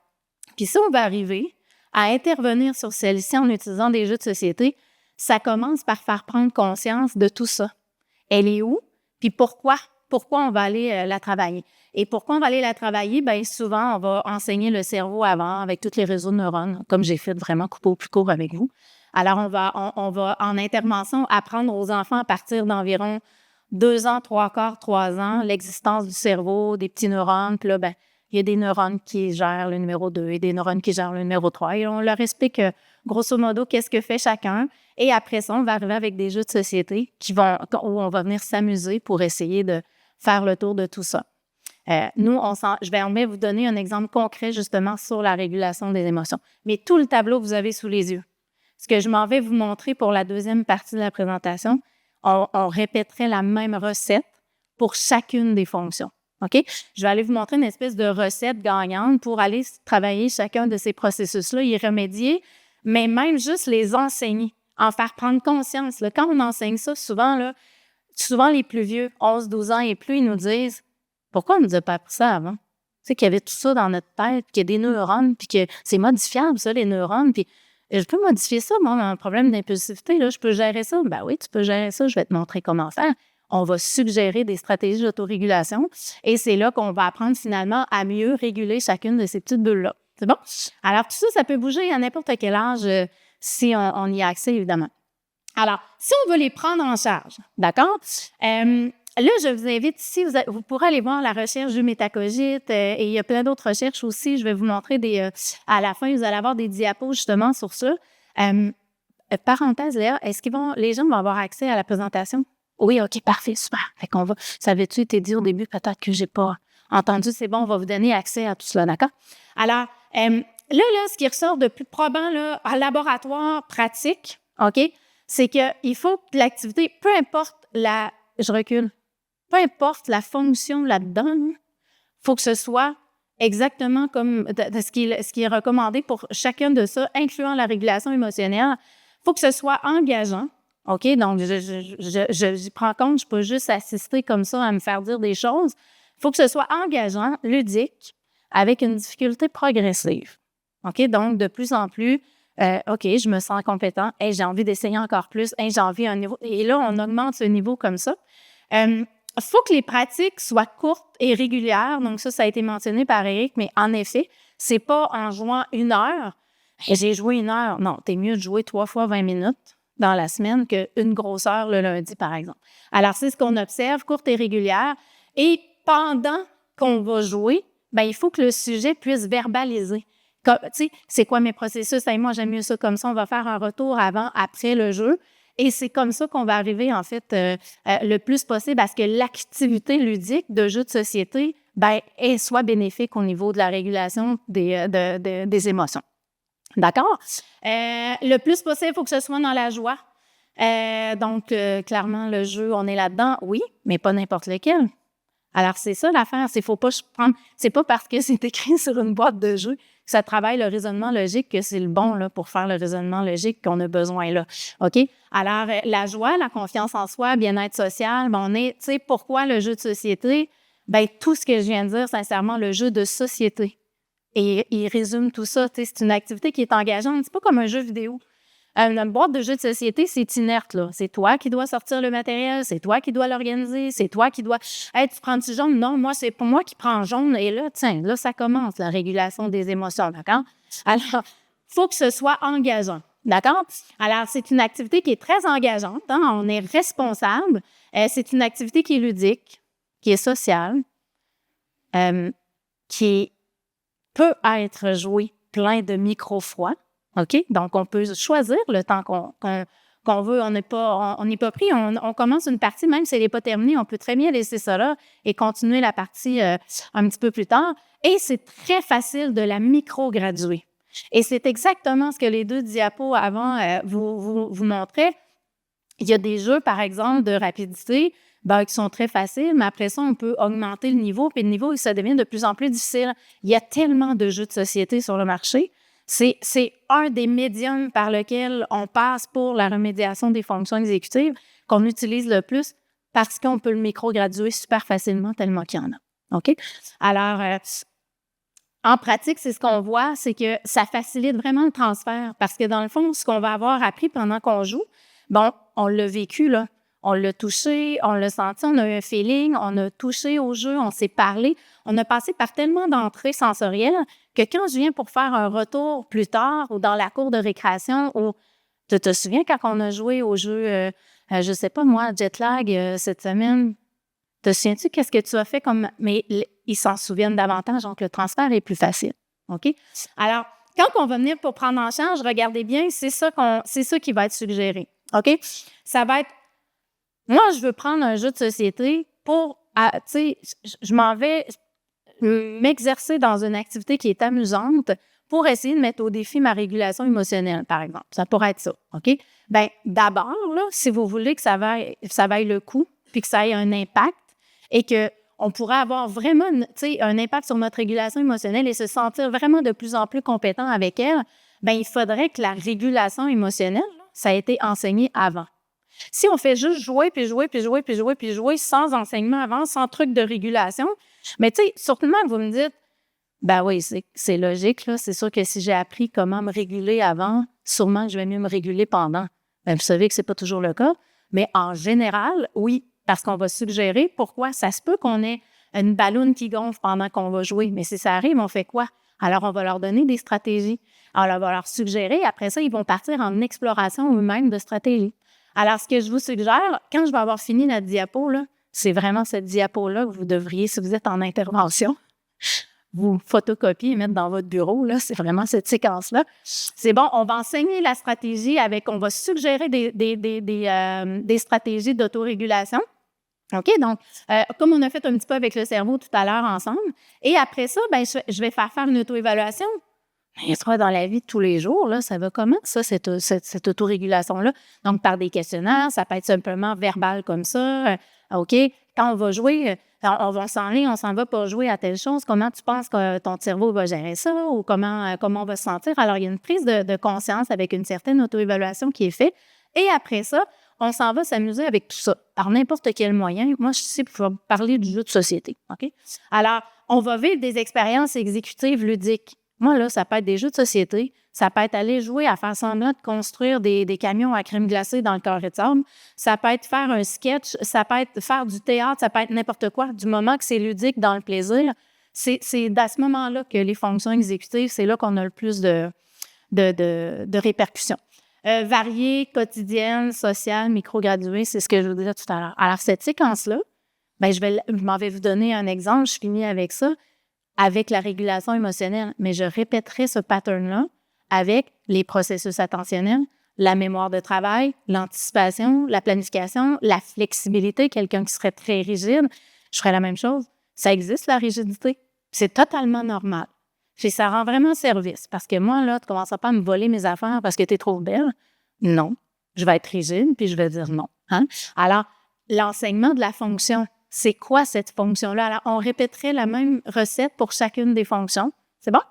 Puis si on va arriver à intervenir sur celle-ci en utilisant des jeux de société, ça commence par faire prendre conscience de tout ça. Elle est où? Puis pourquoi? Pourquoi on va aller la travailler? Et pourquoi on va aller la travailler? Bien, souvent, on va enseigner le cerveau avant avec tous les réseaux de neurones, comme j'ai fait vraiment couper au plus court avec vous. Alors, on va en intervention apprendre aux enfants à partir d'environ 2 ans, 3 ans, l'existence du cerveau, des petits neurones. Puis là, bien, il y a des neurones qui gèrent le numéro 2 et des neurones qui gèrent le numéro 3. Et on leur explique, grosso modo, qu'est-ce que fait chacun. Et après ça, on va arriver avec des jeux de société où on va venir s'amuser pour essayer de faire le tour de tout ça. Nous, je vais vous donner un exemple concret justement sur la régulation des émotions. Mais tout le tableau, vous avez sous les yeux. Ce que je m'en vais vous montrer pour la deuxième partie de la présentation, on répéterait la même recette pour chacune des fonctions. OK? Je vais aller vous montrer une espèce de recette gagnante pour aller travailler chacun de ces processus-là, y remédier, mais même juste les enseigner, en faire prendre conscience. Là, quand on enseigne ça, souvent les plus vieux, 11, 12 ans et plus, ils nous disent « Pourquoi on ne nous a pas appris ça avant? » Tu sais, qu'il y avait tout ça dans notre tête, qu'il y a des neurones, puis que c'est modifiable, ça, les neurones, puis je peux modifier ça, moi, un problème d'impulsivité, là, je peux gérer ça. Ben oui, tu peux gérer ça, je vais te montrer comment faire. On va suggérer des stratégies d'autorégulation et c'est là qu'on va apprendre finalement à mieux réguler chacune de ces petites bulles-là. C'est bon? Alors, tout ça, ça peut bouger à n'importe quel âge si on y a accès, évidemment. Alors, si on veut les prendre en charge, d'accord? Là, je vous invite ici, vous pourrez aller voir la recherche du métacogite et il y a plein d'autres recherches aussi. Je vais vous montrer à la fin, vous allez avoir des diapos justement sur ça. Parenthèse, Léa, est-ce que les gens vont avoir accès à la présentation? Oui, OK, parfait, super. Fait qu'on va, ça avait-tu été dit au début? Peut-être que j'ai pas entendu. C'est bon, on va vous donner accès à tout cela, d'accord? Alors, là, ce qui ressort de plus probant là, en laboratoire pratique, OK, c'est qu'il faut que l'activité, peu importe peu importe la fonction là-dedans, il faut que ce soit exactement comme ce qui est recommandé pour chacun de ça, incluant la régulation émotionnelle. Il faut que ce soit engageant. OK? Donc, j'y prends compte, je ne suis pas juste assister comme ça à me faire dire des choses. Il faut que ce soit engageant, ludique, avec une difficulté progressive. OK? Donc, de plus en plus, OK, je me sens compétent, hey, j'ai envie d'essayer encore plus, hey, j'ai envie un niveau. Et là, on augmente ce niveau comme ça. Il faut que les pratiques soient courtes et régulières. Donc, ça a été mentionné par Eric, mais en effet, c'est pas en jouant 1 heure. J'ai joué 1 heure. Non, t'es mieux de jouer 3 fois 20 minutes dans la semaine qu'une grosse heure le lundi, par exemple. Alors, c'est ce qu'on observe, courte et régulière. Et pendant qu'on va jouer, bien, il faut que le sujet puisse verbaliser. Tu sais, c'est quoi mes processus? Hey, moi, j'aime mieux ça comme ça. On va faire un retour avant, après le jeu. Et c'est comme ça qu'on va arriver, en fait, le plus possible à ce que l'activité ludique de jeu de société, bien, soit bénéfique au niveau de la régulation des émotions. D'accord? Le plus possible, il faut que ce soit dans la joie. Donc, clairement, le jeu, on est là-dedans, oui, mais pas n'importe lequel. Alors, c'est ça l'affaire. C'est pas parce que c'est écrit sur une boîte de jeu que ça travaille le raisonnement logique que c'est le bon là, pour faire le raisonnement logique qu'on a besoin là. OK? Alors, la joie, la confiance en soi, bien-être social, ben, tu sais, pourquoi le jeu de société? Bien, tout ce que je viens de dire, sincèrement, le jeu de société. Et il résume tout ça. C'est une activité qui est engageante. C'est pas comme un jeu vidéo. Une boîte de jeux de société, c'est inerte, là. C'est toi qui dois sortir le matériel, c'est toi qui dois l'organiser, c'est toi qui dois... Hey, tu prends-tu jaune? Non, moi, c'est pour moi qui prends jaune. Et là, tiens, là, ça commence, la régulation des émotions, d'accord? Alors, il faut que ce soit engageant, d'accord? Alors, c'est une activité qui est très engageante, hein? On est responsable. C'est une activité qui est ludique, qui est sociale, qui peut être jouée plein de micro-froids. OK? Donc, on peut choisir le temps qu'on veut. On n'est pas pris. On commence une partie, même si elle n'est pas terminée, on peut très bien laisser ça là et continuer la partie un petit peu plus tard. Et c'est très facile de la micro-graduer. Et c'est exactement ce que les 2 diapos avant vous montraient. Il y a des jeux, par exemple, de rapidité qui sont très faciles, mais après ça, on peut augmenter le niveau, puis le niveau, ça devient de plus en plus difficile. Il y a tellement de jeux de société sur le marché. C'est un des médiums par lequel on passe pour la remédiation des fonctions exécutives qu'on utilise le plus parce qu'on peut le micro-graduer super facilement tellement qu'il y en a. OK? Alors, en pratique, c'est ce qu'on voit, c'est que ça facilite vraiment le transfert parce que dans le fond, ce qu'on va avoir appris pendant qu'on joue, on l'a vécu, là. On l'a touché, on l'a senti, on a eu un feeling, on a touché au jeu, on s'est parlé. On a passé par tellement d'entrées sensorielles que quand je viens pour faire un retour plus tard ou dans la cour de récréation, ou tu te souviens quand on a joué au jeu, je sais pas moi, Jetlag cette semaine, te souviens-tu qu'est-ce que tu as fait comme... Mais ils s'en souviennent davantage, donc le transfert est plus facile. OK? Alors, quand on va venir pour prendre en charge, regardez bien, c'est ça qui va être suggéré. OK? Ça va être... Moi, je veux prendre un jeu de société pour, tu sais, je m'en vais m'exercer dans une activité qui est amusante pour essayer de mettre au défi ma régulation émotionnelle, par exemple. Ça pourrait être ça, OK? Bien, d'abord, là, si vous voulez que ça vaille le coup, puis que ça ait un impact et qu'on pourrait avoir vraiment, un impact sur notre régulation émotionnelle et se sentir vraiment de plus en plus compétent avec elle, bien, il faudrait que la régulation émotionnelle, là, ça a été enseigné avant. Si on fait juste jouer, puis jouer, puis jouer, puis jouer, puis jouer sans enseignement avant, sans truc de régulation, mais tu sais, surtout que vous me dites, ben oui, c'est logique, là. C'est sûr que si j'ai appris comment me réguler avant, sûrement que je vais mieux me réguler pendant. Ben, vous savez que c'est pas toujours le cas, mais en général, oui, parce qu'on va suggérer pourquoi ça se peut qu'on ait une balloune qui gonfle pendant qu'on va jouer. Mais si ça arrive, on fait quoi? Alors, on va leur donner des stratégies. Alors, on va leur suggérer. Après ça, ils vont partir en exploration eux-mêmes de stratégies. Alors, ce que je vous suggère, quand je vais avoir fini la diapo, là, c'est vraiment cette diapo-là que vous devriez, si vous êtes en intervention, vous photocopier et mettre dans votre bureau. Là, c'est vraiment cette séquence-là. C'est bon, on va enseigner la stratégie on va suggérer des stratégies d'autorégulation. OK? Donc, comme on a fait un petit peu avec le cerveau tout à l'heure ensemble. Et après ça, ben, je vais faire une auto-évaluation. Mais ça, dans la vie de tous les jours, là, ça va comment, ça, cette autorégulation-là? Donc, par des questionnaires, ça peut être simplement verbal comme ça. OK, quand on va jouer, on va on s'en va pour jouer à telle chose. Comment tu penses que ton cerveau va gérer ça? Ou comment on va se sentir? Alors, il y a une prise de conscience avec une certaine auto-évaluation qui est faite. Et après ça, on s'en va s'amuser avec tout ça, par n'importe quel moyen. Moi, je sais pour parler du jeu de société. OK? Alors, on va vivre des expériences exécutives ludiques. Moi, là, ça peut être des jeux de société, ça peut être aller jouer à faire semblant de construire des camions à crème glacée dans le carré de sable, ça peut être faire un sketch, ça peut être faire du théâtre, ça peut être n'importe quoi, du moment que c'est ludique dans le plaisir. C'est à ce moment-là que les fonctions exécutives, c'est là qu'on a le plus de répercussions. Variées, quotidiennes, sociales, micro-graduées, c'est ce que je vous disais tout à l'heure. Alors, cette séquence-là, ben, je m'en vais vous donner un exemple, je finis avec ça. Avec la régulation émotionnelle, mais je répéterai ce pattern-là avec les processus attentionnels, la mémoire de travail, l'anticipation, la planification, la flexibilité, quelqu'un qui serait très rigide, je ferais la même chose. Ça existe, la rigidité. C'est totalement normal. Puis ça rend vraiment service, parce que moi, là, tu ne commenceras pas à me voler mes affaires parce que tu es trop belle. Non. Je vais être rigide, puis je vais dire non. Hein? Alors, l'enseignement de la fonction, c'est quoi cette fonction-là? Alors, on répéterait la même recette pour chacune des fonctions. C'est bon?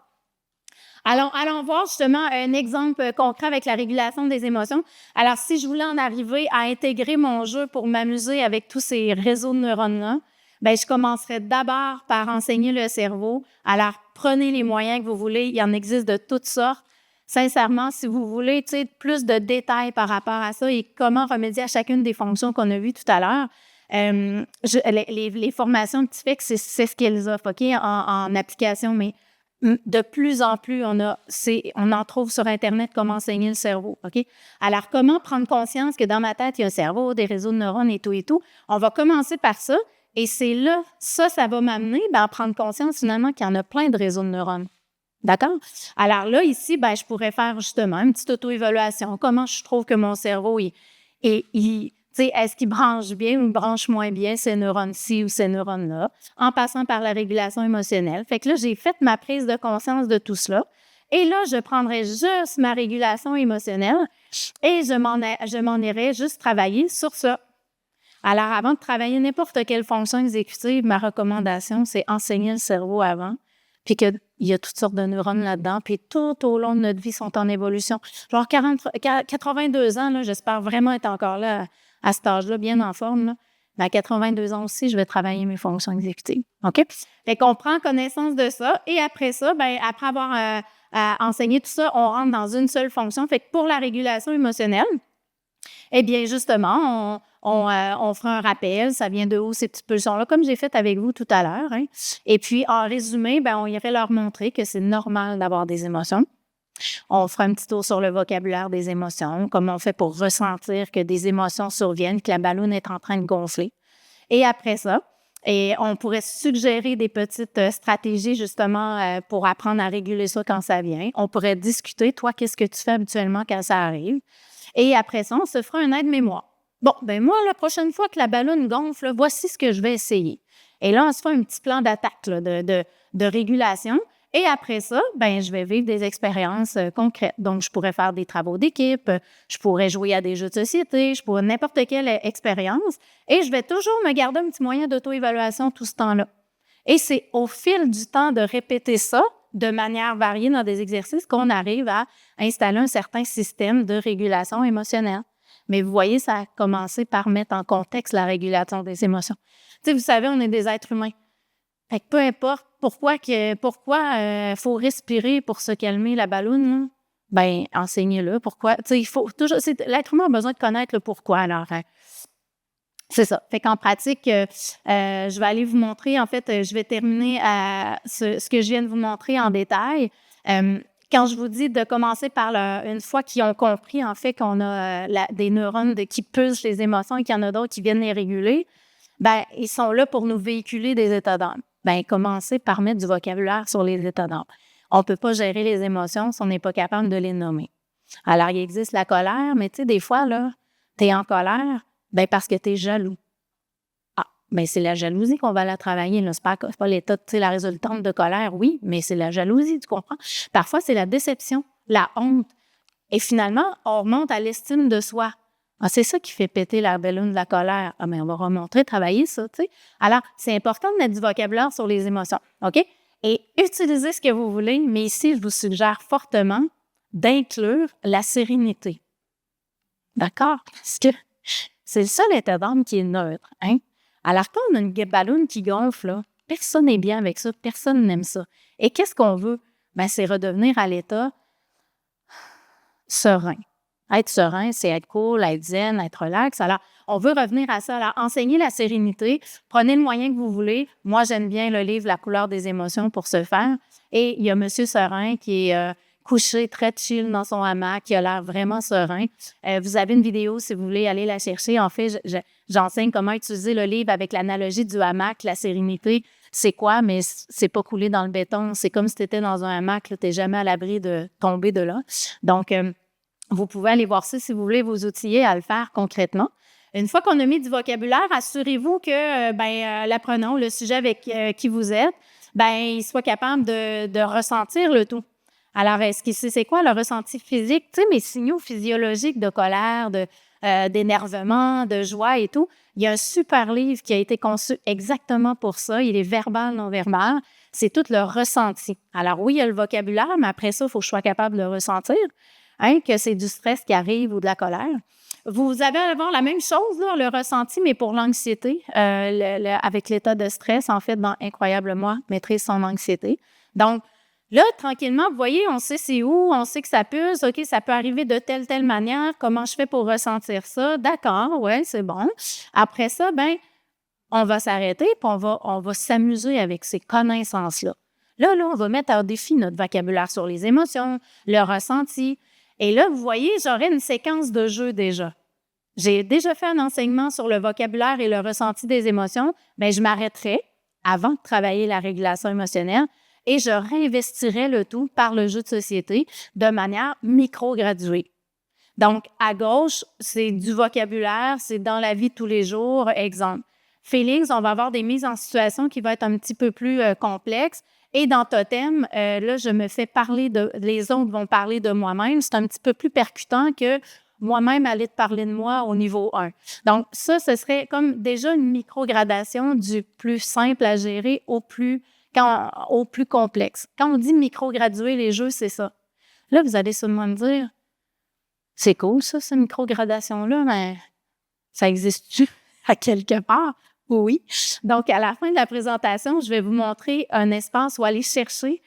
Alors, allons voir justement un exemple concret avec la régulation des émotions. Alors, si je voulais en arriver à intégrer mon jeu pour m'amuser avec tous ces réseaux de neurones-là, bien, je commencerais d'abord par enseigner le cerveau. Alors, prenez les moyens que vous voulez. Il y en existe de toutes sortes. sincèrement, si vous voulez plus de détails par rapport à ça et comment remédier à chacune des fonctions qu'on a vues tout à l'heure, les formations de TIFEX, c'est ce qu'elles offrent, OK, en application, mais de plus en plus, on en trouve sur Internet comment enseigner le cerveau, OK? Alors, comment prendre conscience que dans ma tête, il y a un cerveau, des réseaux de neurones et tout? On va commencer par ça, et c'est là, ça va m'amener à prendre conscience finalement qu'il y en a plein de réseaux de neurones. D'accord? Alors là, ici, je pourrais faire justement une petite auto-évaluation. Comment je trouve que mon cerveau, est-ce qu'il branche bien ou branche moins bien ces neurones-ci ou ces neurones-là, en passant par la régulation émotionnelle. Fait que là, j'ai fait ma prise de conscience de tout cela. Et là, je prendrais juste ma régulation émotionnelle et je m'en irais juste travailler sur ça. Alors, avant de travailler n'importe quelle fonction exécutive, ma recommandation, c'est enseigner le cerveau avant, puis qu'il y a toutes sortes de neurones là-dedans, puis tout au long de notre vie, sont en évolution. Genre 82 ans, là, j'espère vraiment être encore là à cet âge-là, bien en forme. Là. Mais à 82 ans aussi, je vais travailler mes fonctions exécutives. OK? Fait qu'on prend connaissance de ça, et après ça, après avoir enseigné tout ça, on rentre dans une seule fonction. Fait que pour la régulation émotionnelle, eh bien, justement, on fera un rappel, ça vient de où ces petites pulsions-là, comme j'ai fait avec vous tout à l'heure. Hein. Et puis, en résumé, on irait leur montrer que c'est normal d'avoir des émotions. On fera un petit tour sur le vocabulaire des émotions, comment on fait pour ressentir que des émotions surviennent, que la balloune est en train de gonfler. Et après ça, on pourrait suggérer des petites stratégies, justement, pour apprendre à réguler ça quand ça vient. On pourrait discuter, toi, qu'est-ce que tu fais habituellement quand ça arrive? Et après ça, on se fera un aide-mémoire. Bon, moi, la prochaine fois que la balloune gonfle, voici ce que je vais essayer. Et là, on se fait un petit plan d'attaque là, de régulation. Et après ça, je vais vivre des expériences concrètes. Donc, je pourrais faire des travaux d'équipe, je pourrais jouer à des jeux de société, je pourrais n'importe quelle expérience. Et je vais toujours me garder un petit moyen d'auto-évaluation tout ce temps-là. Et c'est au fil du temps de répéter ça, de manière variée dans des exercices, qu'on arrive à installer un certain système de régulation émotionnelle. Mais vous voyez, ça a commencé par mettre en contexte la régulation des émotions. Tu sais, vous savez, on est des êtres humains. Fait que peu importe pourquoi faut respirer pour se calmer la balloune, enseignez-le. Pourquoi? Tu sais, il faut toujours. L'être humain a besoin de connaître le pourquoi. Alors, c'est ça. Fait qu'en pratique, je vais aller vous montrer. En fait, je vais terminer ce que je viens de vous montrer en détail. Quand je vous dis de commencer par une fois qu'ils ont compris, en fait, qu'on a des neurones qui pulsent les émotions et qu'il y en a d'autres qui viennent les réguler, ils sont là pour nous véhiculer des états d'âme. Commencez par mettre du vocabulaire sur les états d'âme. On ne peut pas gérer les émotions si on n'est pas capable de les nommer. Alors, il existe la colère, mais tu sais, des fois, là, tu es en colère parce que tu es jaloux. C'est la jalousie qu'on va la travailler. Là. C'est pas l'état, tu sais, la résultante de colère, oui, mais c'est la jalousie, tu comprends? Parfois, c'est la déception, la honte. Et finalement, on remonte à l'estime de soi. C'est ça qui fait péter la balloune de la colère. On va remontrer, travailler ça, tu sais. Alors, c'est important de mettre du vocabulaire sur les émotions, OK? Et utilisez ce que vous voulez, mais ici, je vous suggère fortement d'inclure la sérénité. D'accord? Parce que c'est le seul état d'âme qui est neutre, hein? Alors, quand on a une balloune qui gonfle, là, personne n'est bien avec ça, personne n'aime ça. Et qu'est-ce qu'on veut? C'est redevenir à l'état serein. Être serein, c'est être cool, être zen, être relax. Alors, on veut revenir à ça. Alors, enseignez la sérénité. Prenez le moyen que vous voulez. Moi, j'aime bien le livre « La couleur des émotions » pour ce faire. Et il y a M. Serein qui est couché très chill dans son hamac, qui a l'air vraiment serein. Vous avez une vidéo, si vous voulez aller la chercher. En fait, j'enseigne comment utiliser le livre avec l'analogie du hamac, la sérénité. C'est quoi? Mais c'est pas coulé dans le béton. C'est comme si tu étais dans un hamac. Tu n'es jamais à l'abri de tomber de là. Donc, vous pouvez aller voir ça si vous voulez vous outiller à le faire concrètement. Une fois qu'on a mis du vocabulaire, assurez-vous que l'apprenant, le sujet avec qui vous êtes, il soit capable de ressentir le tout. Alors, est-ce que c'est quoi le ressenti physique? Tu sais, mes signaux physiologiques de colère, d'énervement, de joie et tout. Il y a un super livre qui a été conçu exactement pour ça. Il est verbal, non-verbal. C'est tout le ressenti. Alors oui, il y a le vocabulaire, mais après ça, il faut que je sois capable de le ressentir, que c'est du stress qui arrive ou de la colère. Vous allez avoir la même chose, là, le ressenti, mais pour l'anxiété, avec l'état de stress, en fait, dans Incroyable Moi, maîtrise son anxiété. Donc, Là, tranquillement, vous voyez, on sait c'est où, on sait que ça pulse, OK, ça peut arriver de telle manière, comment je fais pour ressentir ça? D'accord, ouais, c'est bon. Après ça, ben, on va s'arrêter, puis on va s'amuser avec ces connaissances-là. Là, on va mettre en défi notre vocabulaire sur les émotions, le ressenti. Et là, vous voyez, j'aurai une séquence de jeu déjà. J'ai déjà fait un enseignement sur le vocabulaire et le ressenti des émotions. Bien, je m'arrêterai avant de travailler la régulation émotionnelle et je réinvestirai le tout par le jeu de société de manière micro-graduée. Donc, à gauche, c'est du vocabulaire, c'est dans la vie de tous les jours. Exemple, Félix, on va avoir des mises en situation qui vont être un petit peu plus complexes. Et dans Totem, là, je me fais parler les autres vont parler de moi-même. C'est un petit peu plus percutant que moi-même aller te parler de moi au niveau 1. Donc, ça, ce serait comme déjà une micro-gradation du plus simple à gérer au plus complexe. Quand on dit micro-graduer les jeux, c'est ça. Là, vous allez sûrement me dire, c'est cool ça, cette micro-gradation-là, mais ça existe-tu à quelque part? Oui. Donc, à la fin de la présentation, je vais vous montrer un espace où aller chercher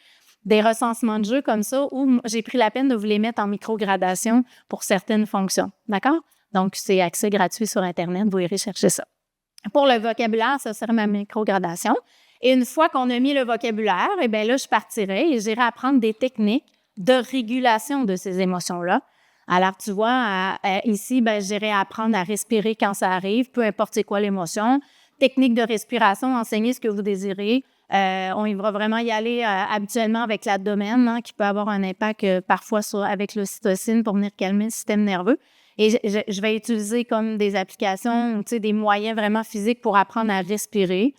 des recensements de jeux comme ça où j'ai pris la peine de vous les mettre en micro-gradation pour certaines fonctions. D'accord? Donc, c'est accès gratuit sur Internet. Vous irez chercher ça. Pour le vocabulaire, ça serait ma micro-gradation. Et une fois qu'on a mis le vocabulaire, eh bien là, je partirai et j'irai apprendre des techniques de régulation de ces émotions-là. Alors, tu vois, ici, ben, j'irai apprendre à respirer quand ça arrive, peu importe c'est quoi l'émotion. Technique de respiration, enseigner ce que vous désirez. On y va vraiment y aller habituellement avec l'abdomen, qui peut avoir un impact parfois avec l'ocytocine pour venir calmer le système nerveux. Et je vais utiliser comme des applications, des moyens vraiment physiques pour apprendre à respirer,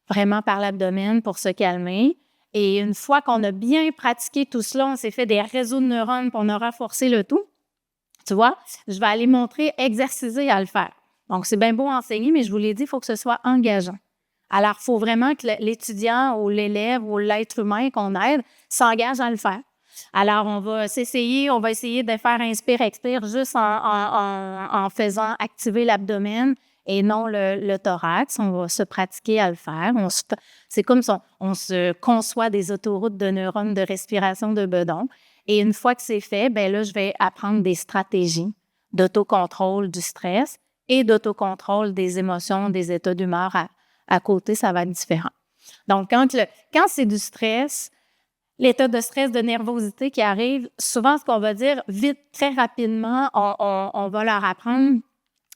vraiment par l'abdomen pour se calmer. Et une fois qu'on a bien pratiqué tout cela, on s'est fait des réseaux de neurones, puis on a renforcé le tout, tu vois, je vais aller montrer, exerciser à le faire. Donc, c'est bien beau enseigner, mais je vous l'ai dit, il faut que ce soit engageant. Alors, il faut vraiment que l'étudiant ou l'élève ou l'être humain qu'on aide s'engage à le faire. Alors, on va essayer de faire inspire-expire juste en faisant activer l'abdomen et non le thorax. On va se pratiquer à le faire. C'est comme ça, on se conçoit des autoroutes de neurones de respiration de bedon. Et une fois que c'est fait, bien là, je vais apprendre des stratégies d'autocontrôle du stress et d'autocontrôle des émotions, des états d'humeur à côté, ça va être différent. Donc, quand c'est du stress, l'état de stress, de nervosité qui arrive, souvent, ce qu'on va dire, vite, très rapidement, on va leur apprendre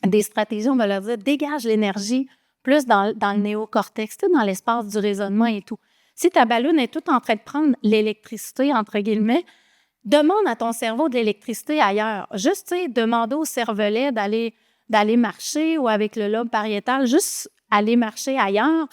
des stratégies, on va leur dire, dégage l'énergie plus dans le néocortex, dans l'espace du raisonnement et tout. Si ta balloune est toute en train de prendre l'électricité, entre guillemets, demande à ton cerveau de l'électricité ailleurs. Juste, demander au cervelet d'aller marcher ou avec le lobe pariétal, juste aller marcher ailleurs,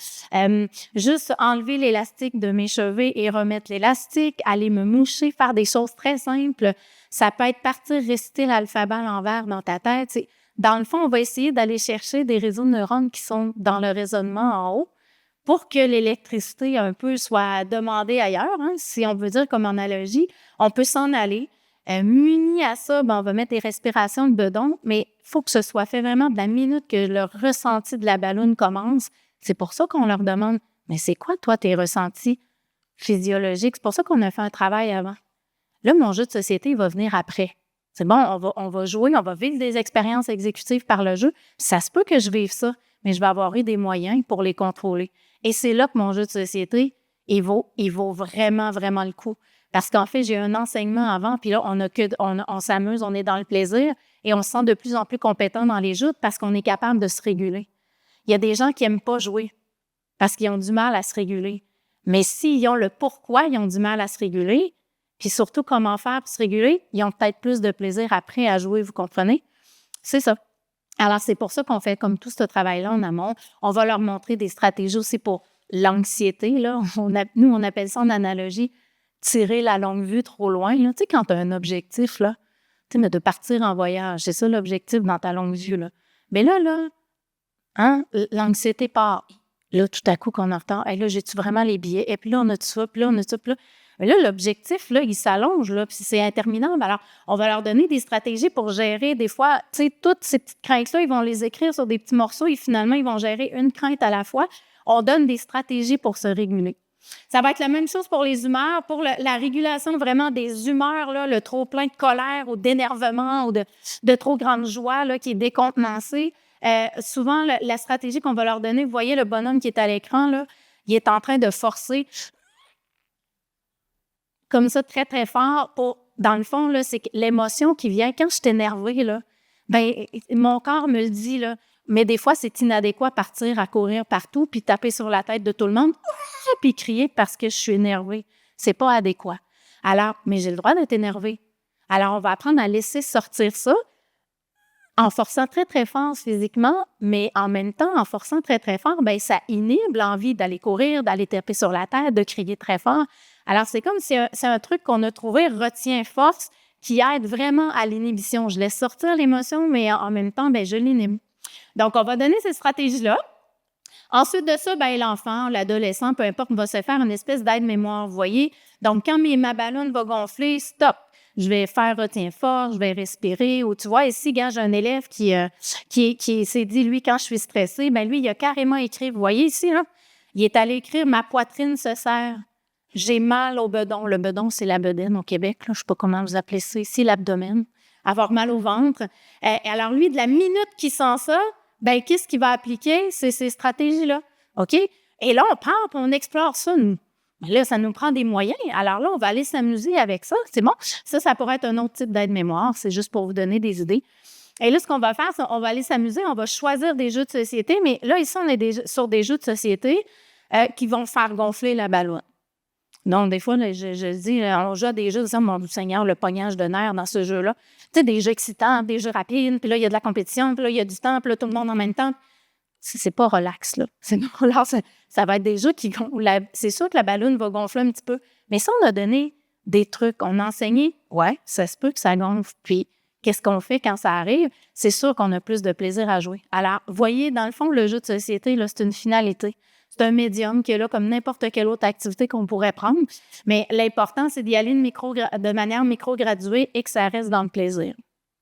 juste enlever l'élastique de mes cheveux et remettre l'élastique, aller me moucher, faire des choses très simples. Ça peut être partir réciter l'alphabet à l'envers dans ta tête. Dans le fond, on va essayer d'aller chercher des réseaux de neurones qui sont dans le raisonnement en haut pour que l'électricité un peu soit demandée ailleurs. Si on veut dire comme analogie, on peut s'en aller. Muni à ça, on va mettre des respirations de bedon, mais il faut que ce soit fait vraiment de la minute que le ressenti de la balloune commence. C'est pour ça qu'on leur demande, mais c'est quoi, toi, tes ressentis physiologiques? C'est pour ça qu'on a fait un travail avant. Là, mon jeu de société, il va venir après. C'est bon, on va jouer, on va vivre des expériences exécutives par le jeu. Ça se peut que je vive ça, mais je vais avoir eu des moyens pour les contrôler. Et c'est là que mon jeu de société, il vaut vraiment, vraiment le coup. Parce qu'en fait, j'ai un enseignement avant, puis là, on s'amuse, on est dans le plaisir et on se sent de plus en plus compétent dans les jeux parce qu'on est capable de se réguler. Il y a des gens qui n'aiment pas jouer parce qu'ils ont du mal à se réguler. Mais s'ils ont le pourquoi ils ont du mal à se réguler, puis surtout comment faire pour se réguler, ils ont peut-être plus de plaisir après à jouer, vous comprenez? C'est ça. Alors, c'est pour ça qu'on fait comme tout ce travail-là en amont. On va leur montrer des stratégies aussi pour l'anxiété. Là. Nous, on appelle ça en analogie tirer la longue vue trop loin. Là. Tu sais, quand tu as un objectif, là, tu sais, mais de partir en voyage, c'est ça l'objectif dans ta longue vue. Là. Mais là, l'anxiété part. Là, tout à coup, qu'on est en retard, là, j'ai-tu vraiment les billets? Et puis là, on a tout ça, puis là, on a tout ça, puis là. Mais là, l'objectif, là, il s'allonge, là, puis c'est interminable. Alors, on va leur donner des stratégies pour gérer des fois, tu sais, toutes ces petites craintes-là, ils vont les écrire sur des petits morceaux et finalement, ils vont gérer une crainte à la fois. On donne des stratégies pour se réguler. Ça va être la même chose pour les humeurs, pour la régulation vraiment des humeurs, là, le trop plein de colère ou d'énervement ou de trop grande joie là, qui est décontenancé. Souvent, la stratégie qu'on va leur donner, vous voyez le bonhomme qui est à l'écran, là, il est en train de forcer comme ça très, très fort pour, dans le fond, là, c'est que l'émotion qui vient quand je suis énervée, là, ben, mon corps me le dit, là, mais des fois, c'est inadéquat partir à courir partout puis taper sur la tête de tout le monde puis crier parce que je suis énervée. C'est pas adéquat. Alors, mais j'ai le droit d'être énervée. Alors, on va apprendre à laisser sortir ça en forçant très, très fort physiquement, mais en même temps, en forçant très, très fort, bien, ça inhibe l'envie d'aller courir, d'aller taper sur la tête, de crier très fort. Alors, c'est comme si c'est un truc qu'on a trouvé, retient force, qui aide vraiment à l'inhibition. Je laisse sortir l'émotion, mais en même temps, bien, je l'inhibe. Donc, on va donner ces stratégies-là. Ensuite de ça, bien, l'enfant, l'adolescent, peu importe, va se faire une espèce d'aide-mémoire, vous voyez. Donc, quand ma ballonne va gonfler, stop. Je vais faire retien fort, je vais respirer. Ou tu vois, ici, quand j'ai un élève qui s'est dit, lui, quand je suis stressée, bien, lui, il a carrément écrit, vous voyez ici, là, il est allé écrire « Ma poitrine se serre. J'ai mal au bedon. » Le bedon, c'est la bedaine au Québec, là. Je ne sais pas comment vous appelez ça ici, l'abdomen. Avoir mal au ventre. Alors, lui, de la minute qu'il sent ça, bien, qu'est-ce qu'il va appliquer? C'est ces stratégies-là. OK? Et là, on part, puis on explore ça, nous. Mais là, ça nous prend des moyens. Alors là, on va aller s'amuser avec ça. C'est bon. Ça pourrait être un autre type d'aide-mémoire. C'est juste pour vous donner des idées. Et là, ce qu'on va faire, c'est on va aller s'amuser. On va choisir des jeux de société. Mais là, ici, on est sur des jeux de société qui vont faire gonfler la ballonne. Donc, des fois, là, je dis, on joue à des jeux, oh, mon Seigneur, le pognage de nerfs dans ce jeu-là. Tu sais, des jeux excitants, des jeux rapides, puis là, il y a de la compétition, puis là, il y a du temps, puis là, tout le monde en même temps. C'est pas relax, là. Ça va être des jeux qui... C'est sûr que la ballonne va gonfler un petit peu. Mais si on a donné des trucs, on a enseigné, ouais, ça se peut que ça gonfle. Puis, qu'est-ce qu'on fait quand ça arrive? C'est sûr qu'on a plus de plaisir à jouer. Alors, voyez, dans le fond, le jeu de société, là, c'est une finalité. C'est un médium qui est là comme n'importe quelle autre activité qu'on pourrait prendre. Mais l'important, c'est d'y aller de manière micro-graduée et que ça reste dans le plaisir.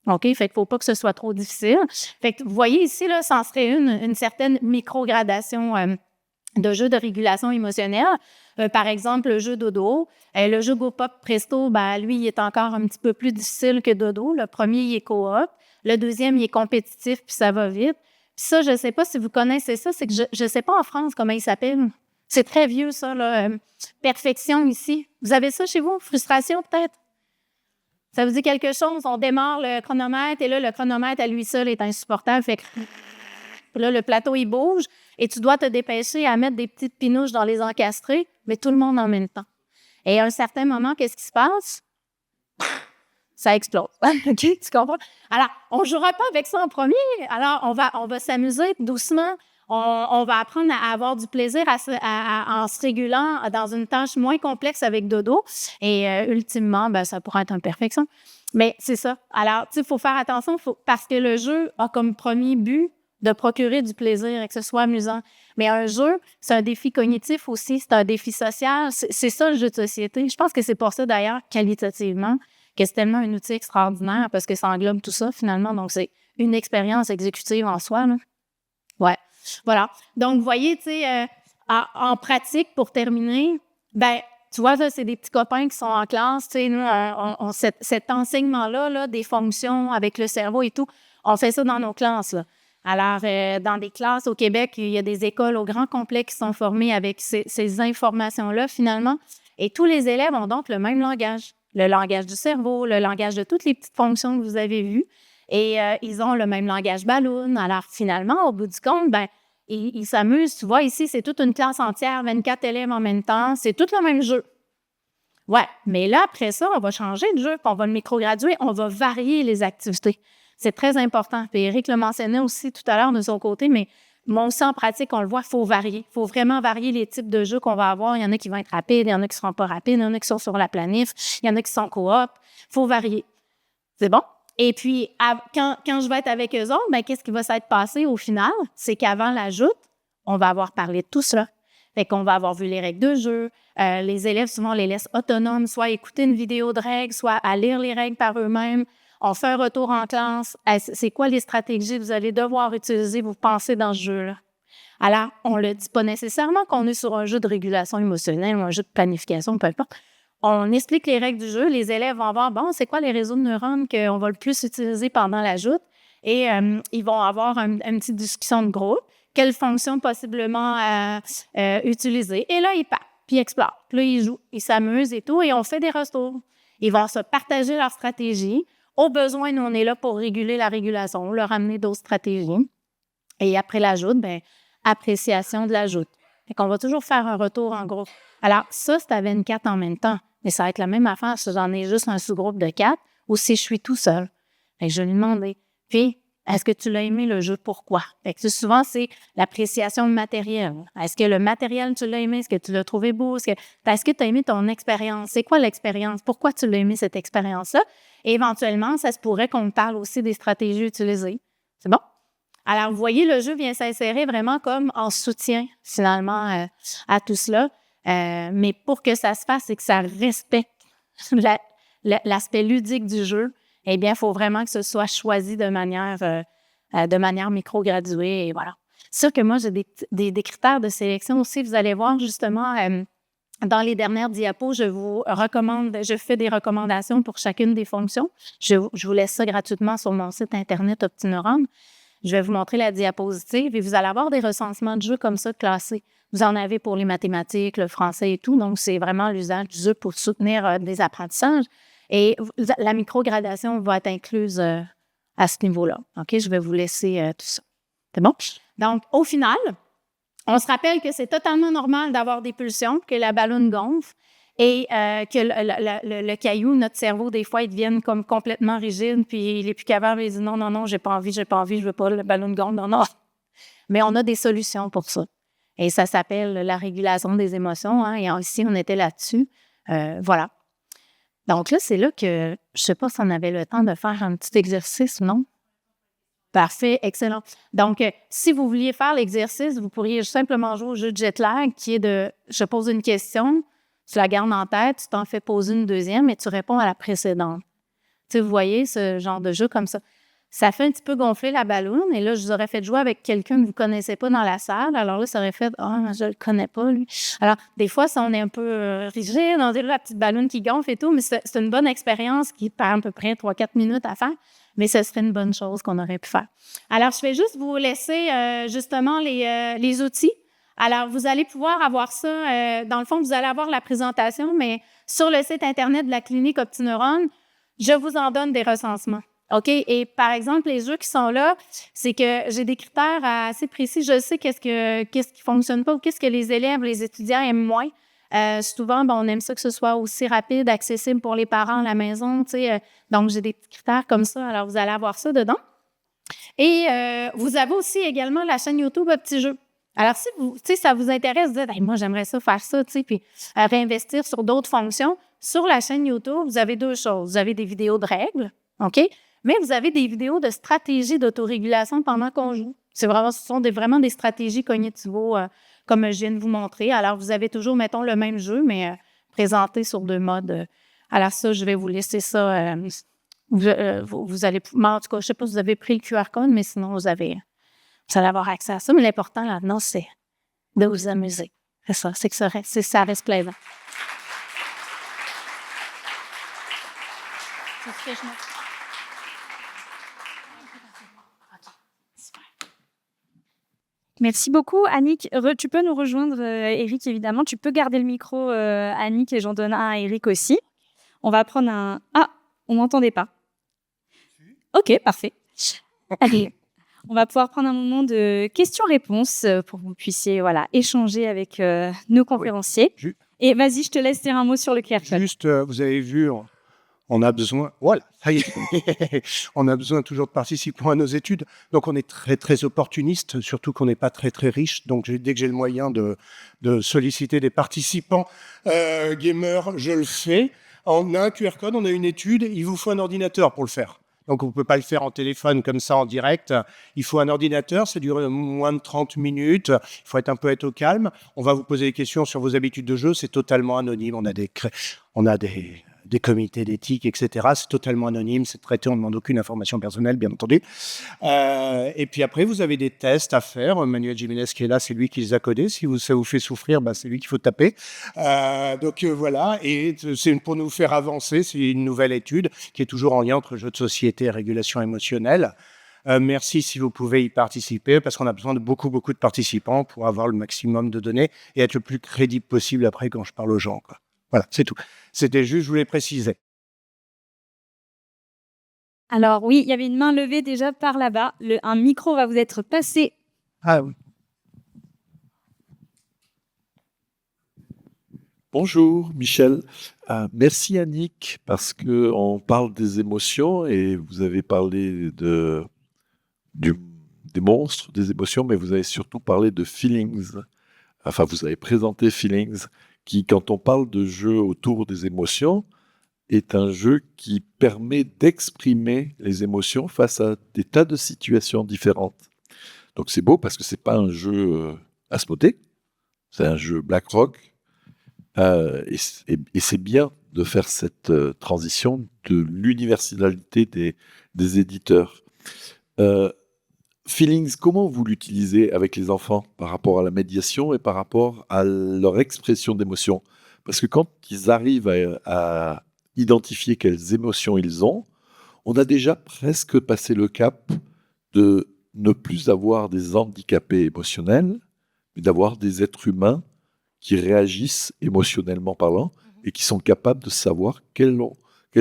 OK? Fait qu'il ne faut pas que ce soit trop difficile. Fait que vous voyez ici, là, ça en serait une certaine micro-gradation de jeu de régulation émotionnelle. Par exemple, le jeu Dodo. Le jeu Go Pop Presto, ben, lui, il est encore un petit peu plus difficile que Dodo. Le premier, il est coop. Le deuxième, il est compétitif, puis ça va vite. Puis ça, je ne sais pas si vous connaissez ça, c'est que je ne sais pas en France comment il s'appelle. C'est très vieux, ça, là. Perfection ici. Vous avez ça chez vous? Frustration, peut-être? Ça vous dit quelque chose? On démarre le chronomètre et là, le chronomètre à lui seul est insupportable. Fait que là, le plateau, il bouge et tu dois te dépêcher à mettre des petites pinouches dans les encastrés, mais tout le monde en même temps. Et à un certain moment, qu'est-ce qui se passe? Ça explose. OK? Tu comprends? Alors, on ne jouera pas avec ça en premier. Alors, on va s'amuser doucement. On va apprendre à avoir du plaisir en se régulant dans une tâche moins complexe avec Dodo. Et ultimement, ben, ça pourrait être une perfection. Mais c'est ça. Alors, tu sais, il faut faire attention parce que le jeu a comme premier but de procurer du plaisir et que ce soit amusant. Mais un jeu, c'est un défi cognitif aussi, c'est un défi social. C'est ça, le jeu de société. Je pense que c'est pour ça, d'ailleurs, qualitativement, que c'est tellement un outil extraordinaire parce que ça englobe tout ça, finalement. Donc, c'est une expérience exécutive en soi, là. Ouais. Voilà. Donc, vous voyez, tu sais, en pratique, pour terminer, ben, tu vois, là, c'est des petits copains qui sont en classe, tu sais, nous, cet enseignement-là, là, des fonctions avec le cerveau et tout, on fait ça dans nos classes, là. Alors, dans des classes au Québec, il y a des écoles au grand complet qui sont formées avec ces informations-là, finalement. Et tous les élèves ont donc le même langage. Le langage du cerveau, le langage de toutes les petites fonctions que vous avez vues. Et ils ont le même langage ballon. Alors, finalement, au bout du compte, ben, ils s'amusent. Tu vois, ici, c'est toute une classe entière, 24 élèves en même temps. C'est tout le même jeu. Ouais, mais là, après ça, on va changer de jeu, puis on va le micrograduer, on va varier les activités. C'est très important. Puis Éric le mentionnait aussi tout à l'heure de son côté, mais moi aussi, en pratique, on le voit, il faut varier. Il faut vraiment varier les types de jeux qu'on va avoir. Il y en a qui vont être rapides, il y en a qui ne seront pas rapides, il y en a qui sont sur la planif, il y en a qui sont coop. Il faut varier. C'est bon? Et puis, quand je vais être avec eux autres, bien, qu'est-ce qui va s'être passé au final? C'est qu'avant la joute, on va avoir parlé de tout cela. Fait qu'on va avoir vu les règles de jeu. Les élèves, souvent, on les laisse autonomes, soit à écouter une vidéo de règles, soit à lire les règles par eux-mêmes. On fait un retour en classe. C'est quoi les stratégies que vous allez devoir utiliser, vous pensez, dans ce jeu-là? Alors, on ne le dit pas nécessairement qu'on est sur un jeu de régulation émotionnelle ou un jeu de planification, peu importe. On explique les règles du jeu. Les élèves vont voir, bon, c'est quoi les réseaux de neurones qu'on va le plus utiliser pendant la joute? Et ils vont avoir une petite discussion de groupe. Quelle fonction possiblement utiliser? Et là, ils partent, puis ils explorent. Puis là, ils jouent, ils s'amusent et tout, et on fait des retours. Ils vont se partager leur stratégie. Au besoin, nous, on est là pour réguler la régulation, leur amener d'autres stratégies. Et après la joute, bien, appréciation de la joute. Fait qu'on va toujours faire un retour en groupe. Alors, ça, c'est à 24 en même temps. Mais ça va être la même affaire si j'en ai juste un sous-groupe de 4 ou si je suis tout seul. Fait que je vais lui demander, puis, est-ce que tu l'as aimé le jeu? Pourquoi? Fait que souvent, c'est l'appréciation matérielle. Est-ce que le matériel, tu l'as aimé? Est-ce que tu l'as trouvé beau? Est-ce que tu as aimé ton expérience? C'est quoi l'expérience? Pourquoi tu l'as aimé, cette expérience-là? Et éventuellement, ça se pourrait qu'on parle aussi des stratégies utilisées. C'est bon? Alors, vous voyez, le jeu vient s'insérer vraiment comme en soutien, finalement, à tout cela. Mais pour que ça se fasse et que ça respecte l'aspect ludique du jeu, eh bien, il faut vraiment que ce soit choisi de manière micro-graduée. Et voilà. C'est sûr que moi, j'ai des critères de sélection aussi. Vous allez voir, justement, dans les dernières diapos, je fais des recommandations pour chacune des fonctions. Je vous laisse ça gratuitement sur mon site Internet OptiNeurone. Je vais vous montrer la diapositive et vous allez avoir des recensements de jeux comme ça classés. Vous en avez pour les mathématiques, le français et tout. Donc, c'est vraiment l'usage du jeu pour soutenir des apprentissages. Et la microgradation va être incluse à ce niveau-là. OK? Je vais vous laisser tout ça. C'est bon? Donc, au final, on se rappelle que c'est totalement normal d'avoir des pulsions, que la ballonne gonfle et que le caillou, notre cerveau, des fois, il devient comme complètement rigide, puis il n'est plus capable, il dit non, j'ai pas envie, je veux pas, le ballon gonfle, non. Mais on a des solutions pour ça. Et ça s'appelle la régulation des émotions, hein, et ici, on était là-dessus. Voilà. Donc là, c'est là que, je ne sais pas si on avait le temps de faire un petit exercice, non? Parfait, excellent. Donc, si vous vouliez faire l'exercice, vous pourriez simplement jouer au jeu de jet lag, qui est de, je pose une question, tu la gardes en tête, tu t'en fais poser une deuxième et tu réponds à la précédente. Tu sais, vous voyez ce genre de jeu comme ça. Ça fait un petit peu gonfler la balloune et là, je vous aurais fait jouer avec quelqu'un que vous ne connaissez pas dans la salle. Alors là, ça aurait fait « Ah, je ne le connais pas, lui. » Alors, des fois, ça, on est un peu rigide, on dit la petite balloune qui gonfle et tout, mais c'est une bonne expérience qui prend à peu près 3-4 minutes à faire, mais ce serait une bonne chose qu'on aurait pu faire. Alors, je vais juste vous laisser justement les outils. Alors, vous allez pouvoir avoir ça, dans le fond, vous allez avoir la présentation, mais sur le site Internet de la clinique OptiNeurone, je vous en donne des recensements. OK? Et par exemple, les jeux qui sont là, c'est que j'ai des critères assez précis. Je sais qu'est-ce qui fonctionne pas ou qu'est-ce que les élèves, les étudiants aiment moins. Souvent, on aime ça que ce soit aussi rapide, accessible pour les parents à la maison, tu sais. Donc, j'ai des petits critères comme ça. Alors, vous allez avoir ça dedans. Et vous avez aussi également la chaîne YouTube OptiJeux. Alors, si ça vous intéresse, vous dites hey, « moi, j'aimerais ça faire ça », tu sais, puis réinvestir sur d'autres fonctions, sur la chaîne YouTube, vous avez deux choses. Vous avez des vidéos de règles, OK? Mais vous avez des vidéos de stratégies d'autorégulation pendant qu'on joue. Ce sont vraiment des stratégies cognitivo, comme je viens de vous montrer. Alors, vous avez toujours, mettons, le même jeu, mais présenté sur deux modes. Alors ça, je vais vous laisser ça. Vous allez, en tout cas, je ne sais pas si vous avez pris le QR code, mais sinon, vous allez avoir accès à ça. Mais l'important là-dedans, c'est de vous amuser. C'est ça, c'est que ça reste plaisant. C'est ce que je mets. Merci beaucoup, Annick. Tu peux nous rejoindre, Eric, évidemment. Tu peux garder le micro, Annick, et j'en donne un à Eric aussi. On va prendre un... Ah, on ne m'entendait pas. OK, parfait. Allez, on va pouvoir prendre un moment de questions-réponses pour que vous puissiez échanger avec nos conférenciers. Oui. Et vas-y, je te laisse dire un mot sur le QR code. Juste, vous avez vu... On a besoin, voilà, ça y est, on a besoin toujours de participants à nos études. Donc, on est très, très opportuniste, surtout qu'on n'est pas très, très riche. Donc, dès que j'ai le moyen de solliciter des participants gamers, je le fais. On a un QR code, on a une étude, il vous faut un ordinateur pour le faire. Donc, on ne peut pas le faire en téléphone comme ça en direct. Il faut un ordinateur, ça dure moins de 30 minutes. Il faut être au calme. On va vous poser des questions sur vos habitudes de jeu. C'est totalement anonyme. On a des des comités d'éthique, etc. C'est totalement anonyme, c'est traité, on ne demande aucune information personnelle, bien entendu. Et puis après, vous avez des tests à faire. Manuel Jiménez qui est là, c'est lui qui les a codés. Si ça vous fait souffrir, c'est lui qu'il faut taper. Donc voilà, et c'est pour nous faire avancer. C'est une nouvelle étude qui est toujours en lien entre jeux de société et régulation émotionnelle. Merci si vous pouvez y participer, parce qu'on a besoin de beaucoup de participants pour avoir le maximum de données et être le plus crédible possible après quand je parle aux gens, quoi. Voilà, c'est tout. C'était juste, je voulais préciser. Alors oui, il y avait une main levée déjà par là-bas. Un micro va vous être passé. Ah oui. Bonjour Michel, merci Annick parce que on parle des émotions et vous avez parlé des monstres, des émotions, mais vous avez surtout parlé de feelings. Enfin, vous avez présenté feelings qui, quand on parle de jeu autour des émotions, est un jeu qui permet d'exprimer les émotions face à des tas de situations différentes. Donc c'est beau parce que c'est pas un jeu Asmodée, c'est un jeu BlackRock. Et c'est bien de faire cette transition de l'universalité des éditeurs. Feelings, comment vous l'utilisez avec les enfants par rapport à la médiation et par rapport à leur expression d'émotion? Parce que quand ils arrivent à identifier quelles émotions ils ont, on a déjà presque passé le cap de ne plus avoir des handicapés émotionnels, mais d'avoir des êtres humains qui réagissent émotionnellement parlant et qui sont capables de savoir quelles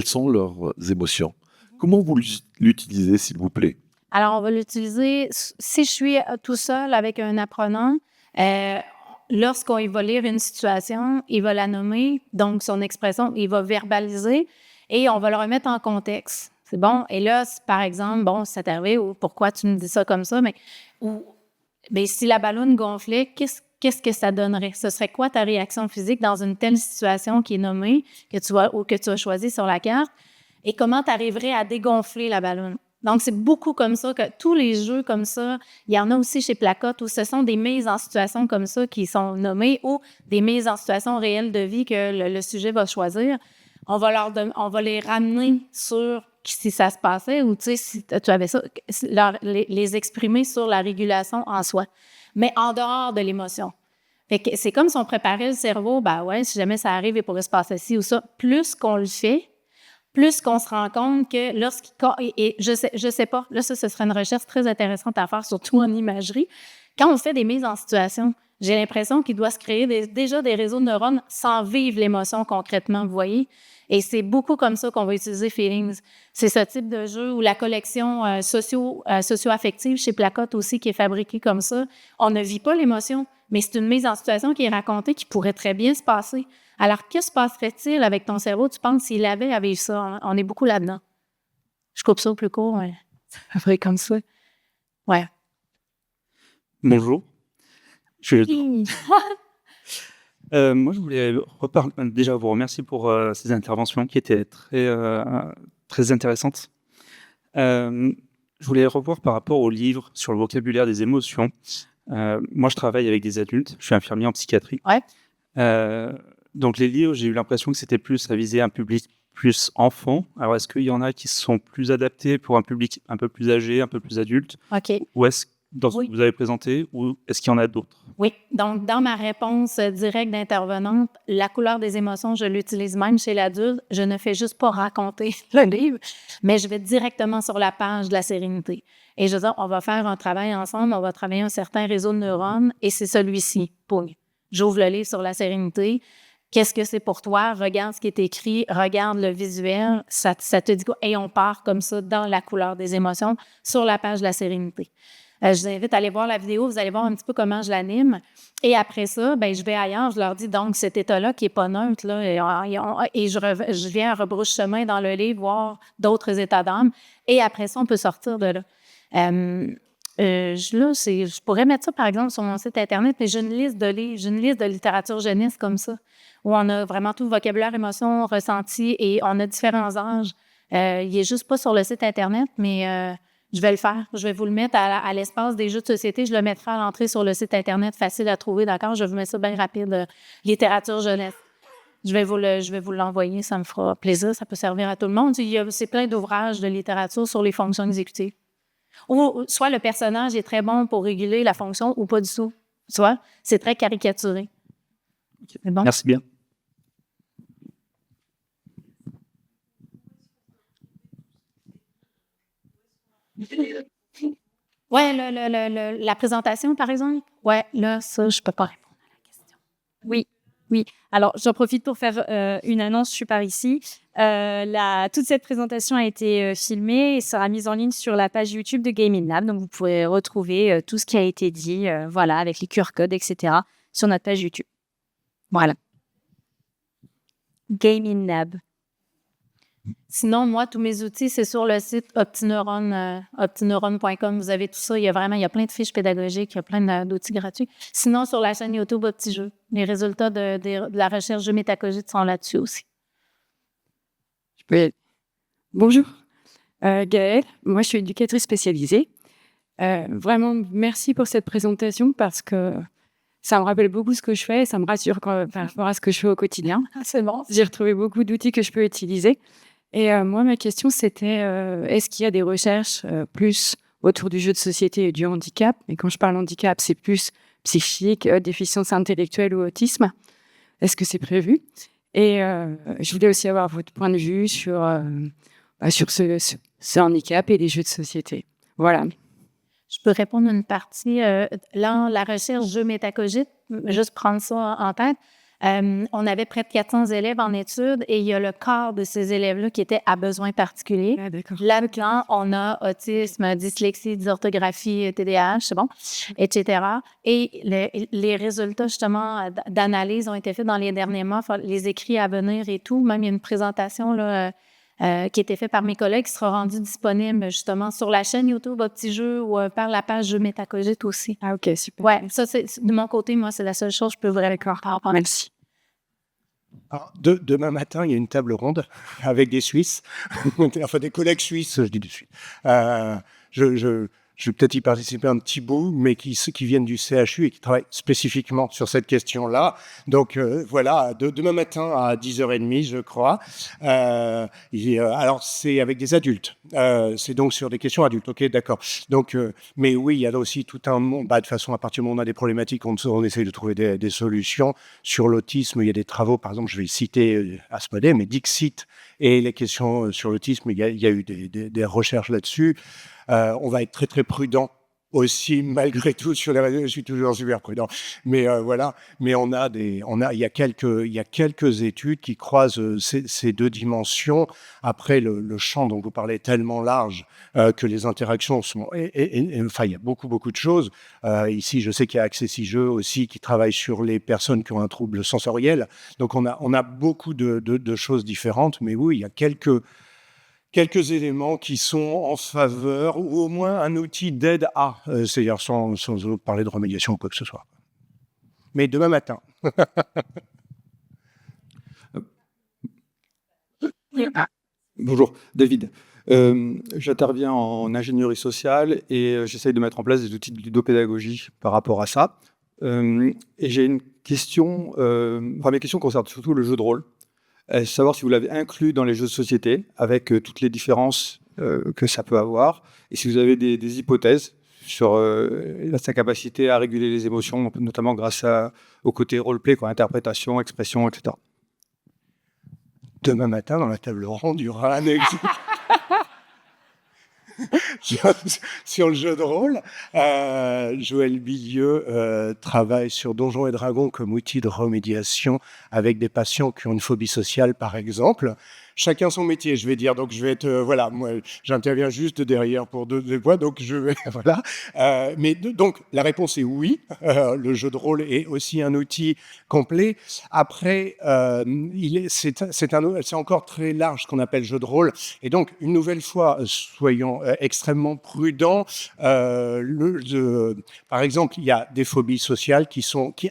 sont leurs émotions. Comment vous l'utilisez, s'il vous plaît? Alors, on va l'utiliser, si je suis tout seul avec un apprenant, lorsqu'il va lire une situation, il va la nommer, donc son expression, il va verbaliser et on va le remettre en contexte. C'est bon? Et là, par exemple, bon, ça t'est arrivé ou pourquoi tu me dis ça comme ça, mais si la balloune gonflait, qu'est-ce que ça donnerait? Ce serait quoi ta réaction physique dans une telle situation qui est nommée, que tu as choisie sur la carte? Et comment tu arriverais à dégonfler la balloune? Donc, c'est beaucoup comme ça que tous les jeux comme ça, il y en a aussi chez Placote où ce sont des mises en situation comme ça qui sont nommées ou des mises en situation réelles de vie que le sujet va choisir. On va les ramener sur si ça se passait ou, tu sais, si tu avais ça, les exprimer sur la régulation en soi, mais en dehors de l'émotion. Fait que c'est comme si on préparait le cerveau, si jamais ça arrive, il pourrait se passer ci ou ça. Plus qu'on le fait, plus qu'on se rend compte que je sais pas, là, ce serait une recherche très intéressante à faire, surtout en imagerie. Quand on fait des mises en situation, j'ai l'impression qu'il doit se créer déjà des réseaux de neurones sans vivre l'émotion concrètement, vous voyez? Et c'est beaucoup comme ça qu'on va utiliser Feelings. C'est ce type de jeu où la collection socio-affective chez Placote aussi qui est fabriquée comme ça. On ne vit pas l'émotion, mais c'est une mise en situation qui est racontée qui pourrait très bien se passer. Alors, que se passerait-il avec ton cerveau, tu penses, s'il avait à vivre ça? On est beaucoup là-dedans. Je coupe ça au plus court, ouais. Ça ferait comme ça. Ouais. Bonjour. Moi, je voulais déjà vous remercier pour ces interventions qui étaient très intéressantes. Je voulais revoir par rapport au livre sur le vocabulaire des émotions. Moi, je travaille avec des adultes. Je suis infirmier en psychiatrie. Ouais. Donc, les livres, j'ai eu l'impression que c'était plus à viser un public plus enfant. Alors, est-ce qu'il y en a qui sont plus adaptés pour un public un peu plus âgé, un peu plus adulte? OK. Ou est-ce dans ce que vous avez présenté, ou est-ce qu'il y en a d'autres? Oui. Donc, dans ma réponse directe d'intervenante, la couleur des émotions, je l'utilise même chez l'adulte. Je ne fais juste pas raconter le livre, mais je vais directement sur la page de la sérénité. Et je veux dire, on va faire un travail ensemble, on va travailler un certain réseau de neurones, et c'est celui-ci. Poum. J'ouvre le livre sur la sérénité. Qu'est-ce que c'est pour toi? Regarde ce qui est écrit, regarde le visuel, ça te dit quoi? Et on part comme ça dans la couleur des émotions sur la page de la sérénité. Je vous invite à aller voir la vidéo, vous allez voir un petit peu comment je l'anime. Et après ça, je vais ailleurs, je leur dis donc cet état-là qui n'est pas neutre, là, et je viens à rebrousse-chemin dans le livre voir d'autres états d'âme. Et après ça, on peut sortir de là. Je pourrais mettre ça, par exemple, sur mon site Internet, mais j'ai une liste de livres, j'ai une liste de littérature jeunesse comme ça, où on a vraiment tout le vocabulaire, émotion, ressenti, et on a différents âges. Il n'est juste pas sur le site Internet, mais je vais le faire. Je vais vous le mettre à l'espace des jeux de société. Je le mettrai à l'entrée sur le site Internet, facile à trouver, d'accord? Je vous mets ça bien rapide, littérature jeunesse. Je vais vous l'envoyer, ça me fera plaisir, ça peut servir à tout le monde. C'est plein d'ouvrages de littérature sur les fonctions exécutives. Ou soit le personnage est très bon pour réguler la fonction ou pas du tout. Soit c'est très caricaturé. C'est bon? Merci bien. Ouais, la présentation, par exemple. Ouais, là, ça, je peux pas répondre à la question. Oui, oui. Alors, j'en profite pour faire une annonce. Je suis par ici. Toute cette présentation a été filmée et sera mise en ligne sur la page YouTube de Gaming Lab. Donc, vous pourrez retrouver tout ce qui a été dit, voilà, avec les QR codes, etc., sur notre page YouTube. Voilà. Gaming Lab. Sinon, moi, tous mes outils, c'est sur le site optineuron.com. Vous avez tout ça. Il y a plein de fiches pédagogiques, il y a plein d'outils gratuits. Sinon, sur la chaîne YouTube OptiJeux, les résultats de la recherche jeu métacogite sont là-dessus aussi. Bonjour, Gaëlle. Moi, je suis éducatrice spécialisée. Vraiment, merci pour cette présentation parce que ça me rappelle beaucoup ce que je fais et ça me rassure par rapport à ce que je fais au quotidien. C'est bon. J'ai retrouvé beaucoup d'outils que je peux utiliser. Et moi, ma question, c'était est-ce qu'il y a des recherches plus autour du jeu de société et du handicap? Et quand je parle handicap, c'est plus psychique, déficience intellectuelle ou autisme. Est-ce que c'est prévu? Et je voulais aussi avoir votre point de vue sur ce handicap et les jeux de société. Voilà. Je peux répondre une partie. Là, la recherche jeu métacogite, juste prendre ça en tête. On avait près de 400 élèves en études et il y a le quart de ces élèves-là qui étaient à besoins particuliers. Ah, d'accord. Là-dedans, on a autisme, dyslexie, dysorthographie, TDAH, c'est bon, etc. Et les résultats, justement, d'analyse ont été faits dans les derniers mois, les écrits à venir et tout. Même, il y a une présentation là, qui a été faite par mes collègues qui sera rendue disponible, justement, sur la chaîne YouTube OptiJeux ou par la page Jeux Métacogite aussi. Ah, ok, super. Ouais, ça, de mon côté, moi, c'est la seule chose que je peux vous répondre. Merci. Alors, demain matin, il y a une table ronde avec des Suisses, enfin des collègues suisses, je dis de suite. Je vais peut-être y participer un petit bout, mais qui viennent du CHU et qui travaillent spécifiquement sur cette question-là. Donc voilà, demain matin à 10h30, je crois. Alors c'est avec des adultes. C'est donc sur des questions adultes. Ok, d'accord. Donc, mais oui, il y a aussi tout un monde. De toute façon, à partir du moment où on a des problématiques, on essaye de trouver des solutions. Sur l'autisme, il y a des travaux. Par exemple, je vais citer Asmodée, mais Dixit et les questions sur l'autisme, il y a eu des recherches là-dessus. On va être très très prudent aussi malgré tout sur les réseaux. Je suis toujours super prudent, mais voilà. Mais il y a quelques études qui croisent ces deux dimensions. Après, le champ dont vous parlez est tellement large que les interactions sont. Enfin, il y a beaucoup de choses. Ici, je sais qu'il y a AccessiJeux aussi qui travaille sur les personnes qui ont un trouble sensoriel. Donc, on a beaucoup de choses différentes. Mais oui, il y a quelques éléments qui sont en faveur, ou au moins un outil d'aide à, c'est-à-dire sans parler de remédiation ou quoi que ce soit. Mais demain matin. Bonjour, David. J'interviens en ingénierie sociale et j'essaye de mettre en place des outils de ludopédagogie par rapport à ça. Et j'ai une question, mes questions concernent surtout le jeu de rôle. Savoir si vous l'avez inclus dans les jeux de société, avec toutes les différences que ça peut avoir, et si vous avez des hypothèses sur sa capacité à réguler les émotions, notamment grâce au côté roleplay, interprétation, expression, etc. Demain matin, dans la table ronde, il y aura un exemple sur le jeu de rôle. Joël Bilieu travaille sur Donjons et Dragons comme outil de remédiation avec des patients qui ont une phobie sociale, par exemple. Chacun son métier, je vais dire. Donc, je vais être... voilà, moi, j'interviens juste derrière pour deux voix, donc je vais... Voilà. Donc, la réponse est oui. Le jeu de rôle est aussi un outil complet. Après, c'est encore très large, ce qu'on appelle jeu de rôle. Et donc, une nouvelle fois, soyons extrêmement prudents. Par exemple, il y a des phobies sociales qui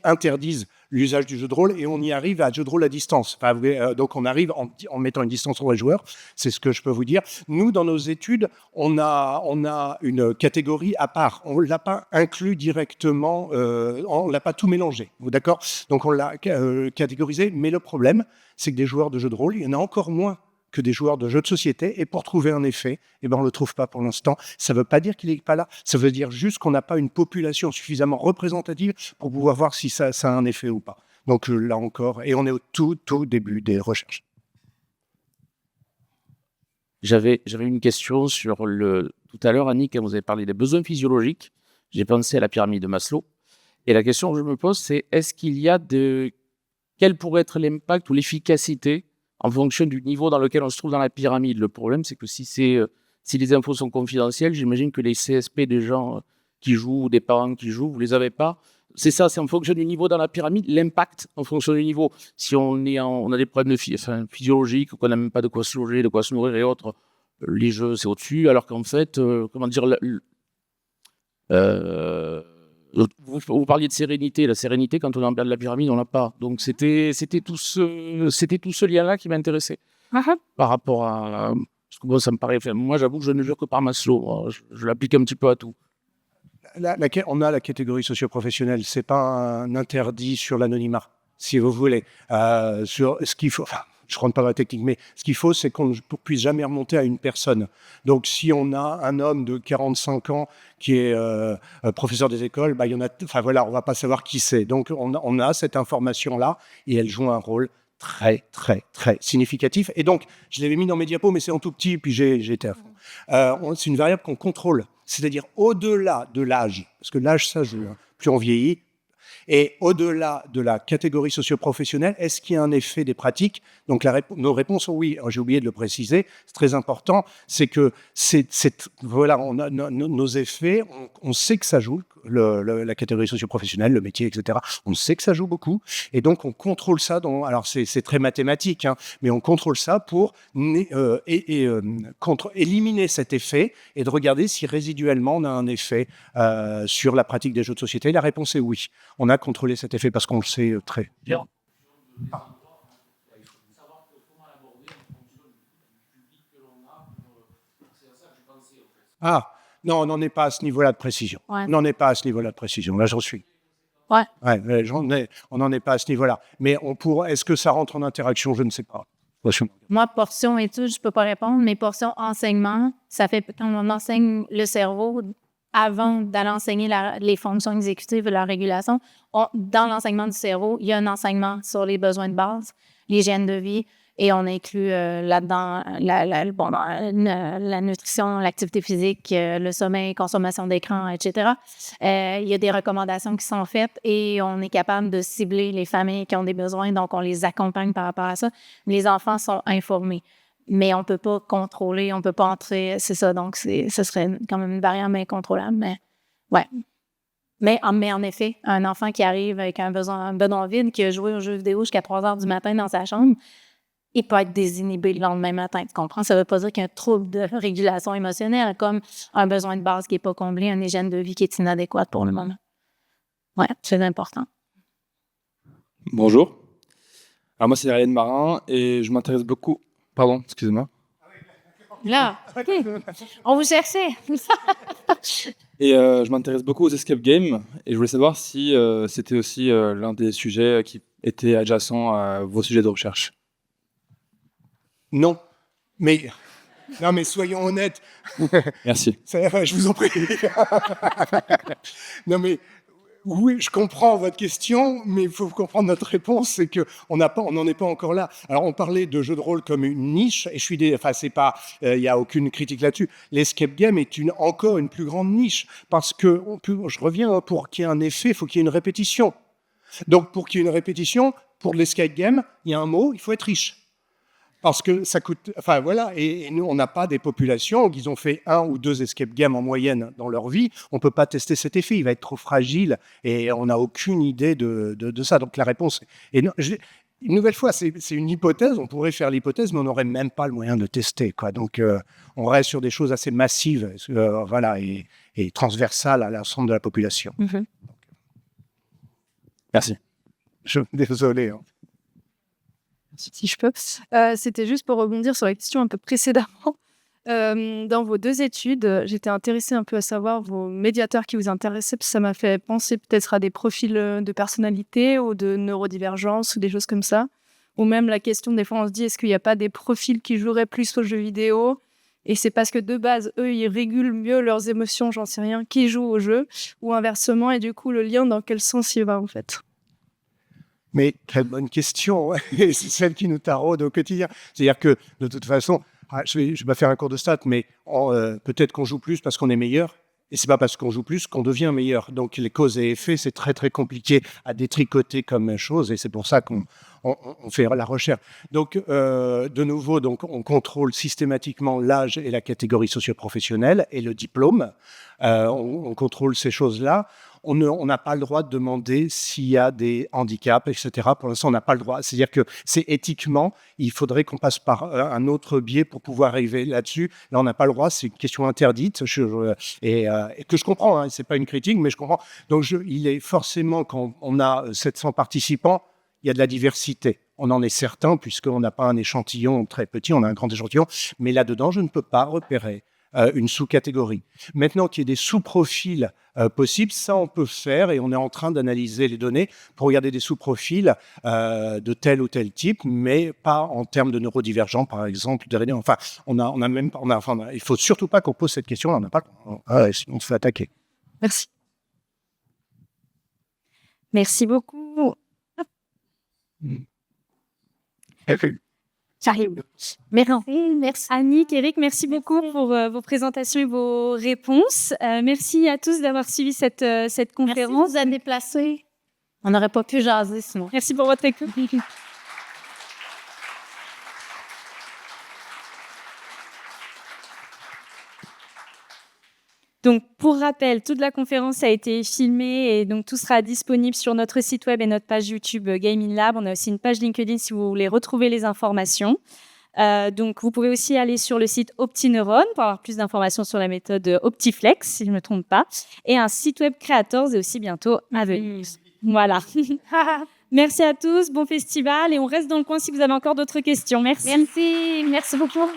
interdisent l'usage du jeu de rôle et on y arrive à jeu de rôle à distance. Enfin, donc on arrive en mettant une distance entre les joueurs, c'est ce que je peux vous dire. Nous, dans nos études, on a une catégorie à part. On ne l'a pas inclus directement, on ne l'a pas tout mélangé. D'accord ? Donc on l'a catégorisé, mais le problème, c'est que des joueurs de jeux de rôle, il y en a encore moins que des joueurs de jeux de société, et pour trouver un effet, on ne le trouve pas pour l'instant. Ça ne veut pas dire qu'il n'est pas là, ça veut dire juste qu'on n'a pas une population suffisamment représentative pour pouvoir voir si ça a un effet ou pas. Donc là encore, et on est au tout début des recherches. J'avais une question sur tout à l'heure, Annick, quand vous avez parlé des besoins physiologiques, j'ai pensé à la pyramide de Maslow. Et la question que je me pose, c'est quel pourrait être l'impact ou l'efficacité en fonction du niveau dans lequel on se trouve dans la pyramide. Le problème, c'est que si les infos sont confidentielles, j'imagine que les CSP des gens qui jouent ou des parents qui jouent, vous les avez pas. C'est ça, c'est en fonction du niveau dans la pyramide, l'impact en fonction du niveau. Si on a des problèmes physiologiques, qu'on n'a même pas de quoi se loger, de quoi se nourrir et autres, les jeux, c'est au-dessus. Alors qu'en fait, vous parliez de sérénité. La sérénité, quand on est en bas de la pyramide, on l'a pas. Donc, c'était tout ce lien-là qui m'intéressait. Par rapport à... Parce que ça me paraît... Moi, j'avoue que je ne jure que par Maslow. Je l'applique un petit peu à tout. On a la catégorie socio-professionnelle. Ce n'est pas un interdit sur l'anonymat, si vous voulez. Sur ce qu'il faut... je ne rentre pas dans la technique, mais ce qu'il faut, c'est qu'on ne puisse jamais remonter à une personne. Donc, si on a un homme de 45 ans qui est professeur des écoles, on ne va pas savoir qui c'est. Donc, on a cette information-là et elle joue un rôle très, très, très significatif. Et donc, je l'avais mis dans mes diapos, mais c'est en tout petit, puis j'ai été à fond. C'est une variable qu'on contrôle, c'est-à-dire au-delà de l'âge, parce que l'âge, ça joue, plus on vieillit. Et au-delà de la catégorie socio-professionnelle, est-ce qu'il y a un effet des pratiques ? Donc nos réponses sont oui. J'ai oublié de le préciser, c'est très important. C'est que on a nos effets, on sait que ça joue, la catégorie socio-professionnelle, le métier, etc. On sait que ça joue beaucoup. Et donc on contrôle ça. Alors c'est très mathématique, mais on contrôle ça pour éliminer cet effet et de regarder si résiduellement on a un effet sur la pratique des jeux de société. La réponse est oui. On a contrôlé cet effet parce qu'on le sait très bien. Non, on n'en est pas à ce niveau-là de précision. Ouais. On n'en est pas à ce niveau-là de précision. Là, j'en suis. Ouais. On n'en est pas à ce niveau-là. Mais est-ce que ça rentre en interaction ? Je ne sais pas. Moi, portion études, je ne peux pas répondre, mais portion enseignement, ça fait quand on enseigne le cerveau, avant d'aller enseigner les fonctions exécutives et la régulation, dans l'enseignement du cerveau, il y a un enseignement sur les besoins de base, l'hygiène de vie, et on inclut là-dedans la nutrition, l'activité physique, le sommeil, consommation d'écran, etc. Il y a des recommandations qui sont faites et on est capable de cibler les familles qui ont des besoins, donc on les accompagne par rapport à ça. Les enfants sont informés. Mais on ne peut pas contrôler, on ne peut pas entrer, c'est ça. Donc, ce serait quand même une variable incontrôlable, mais ouais. Mais en effet, un enfant qui arrive avec un besoin vide, qui a joué aux jeux vidéo jusqu'à 3 heures du matin dans sa chambre, il peut être désinhibé le lendemain matin, tu comprends? Ça ne veut pas dire qu'il y a un trouble de régulation émotionnelle, comme un besoin de base qui n'est pas comblé, une hygiène de vie qui est inadéquate pour le moment. Ouais, c'est important. Bonjour. Alors moi, c'est Ariane Marin et je m'intéresse beaucoup... Pardon, excusez-moi. Là, OK. On vous cherchait. Et je m'intéresse beaucoup aux escape games et je voulais savoir si c'était aussi l'un des sujets qui était adjacent à vos sujets de recherche. Non, mais soyons honnêtes. Merci. Je vous en prie. Non, mais oui, je comprends votre question, mais il faut comprendre notre réponse, c'est qu'on n'en est pas encore là. Alors, on parlait de jeux de rôle comme une niche, et il n'y a aucune critique là-dessus. L'escape game est encore une plus grande niche, parce que, je reviens, pour qu'il y ait un effet, il faut qu'il y ait une répétition. Donc, pour qu'il y ait une répétition, pour l'escape game, il y a un mot, il faut être riche. Parce que ça coûte... Et nous, on n'a pas des populations qui ont fait 1 ou 2 escape games en moyenne dans leur vie. On ne peut pas tester cet effet. Il va être trop fragile et on n'a aucune idée de ça. Donc, la réponse... Une nouvelle fois, c'est une hypothèse. On pourrait faire l'hypothèse, mais on n'aurait même pas le moyen de tester, quoi. Donc, on reste sur des choses assez massives et transversales à l'ensemble de la population. Merci. Désolé. Hein. Si je peux. C'était juste pour rebondir sur la question un peu précédemment. Dans vos 2 études, j'étais intéressée un peu à savoir vos médiateurs qui vous intéressaient, parce que ça m'a fait penser peut-être à des profils de personnalité ou de neurodivergence ou des choses comme ça. Ou même la question, des fois, on se dit, est-ce qu'il n'y a pas des profils qui joueraient plus aux jeux vidéo? Et c'est parce que de base, eux, ils régulent mieux leurs émotions, j'en sais rien, qui jouent au jeu, ou inversement, et du coup, le lien, dans quel sens il va, en fait? Mais très bonne question, ouais. Et c'est celle qui nous taraude au quotidien. C'est-à-dire que, de toute façon, je vais pas faire un cours de stats, mais peut-être qu'on joue plus parce qu'on est meilleur. Et c'est pas parce qu'on joue plus qu'on devient meilleur. Donc les causes et effets, c'est très très compliqué à détricoter comme chose, et c'est pour ça qu'on fait la recherche. Donc de nouveau, donc on contrôle systématiquement l'âge et la catégorie socio-professionnelle et le diplôme. On contrôle ces choses-là. On n'a pas le droit de demander s'il y a des handicaps, etc. Pour l'instant, on n'a pas le droit. C'est-à-dire que c'est éthiquement, il faudrait qu'on passe par un autre biais pour pouvoir arriver là-dessus. Là, on n'a pas le droit. C'est une question interdite et que je comprends. Hein, c'est pas une critique, mais je comprends. Donc, il est forcément, quand on a 700 participants, il y a de la diversité. On en est certain, puisqu'on n'a pas un échantillon très petit, on a un grand échantillon. Mais là-dedans, je ne peux pas repérer une sous-catégorie. Maintenant qu'il y ait des sous-profils possibles, ça on peut faire, et on est en train d'analyser les données pour regarder des sous-profils de tel ou tel type, mais pas en termes de neurodivergents, par exemple. Enfin, il faut surtout pas qu'on pose cette question, on n'a pas le droit. Sinon on se fait attaquer. Merci. Merci beaucoup. J'arrive. Merci. Annick, Eric, merci beaucoup pour vos présentations et vos réponses. Merci à tous d'avoir suivi cette Merci de conférence. vous être déplacés. On n'aurait pas pu jaser sinon. Merci pour votre écoute. Donc, pour rappel, toute la conférence a été filmée et donc tout sera disponible sur notre site web et notre page YouTube Gaming Lab. On a aussi une page LinkedIn si vous voulez retrouver les informations. Donc, vous pouvez aussi aller sur le site OptiNeuron pour avoir plus d'informations sur la méthode OptiFlex, si je ne me trompe pas. Et un site web Creators est aussi bientôt à venir. Voilà. Merci à tous, bon festival et on reste dans le coin si vous avez encore d'autres questions. Merci. Merci beaucoup.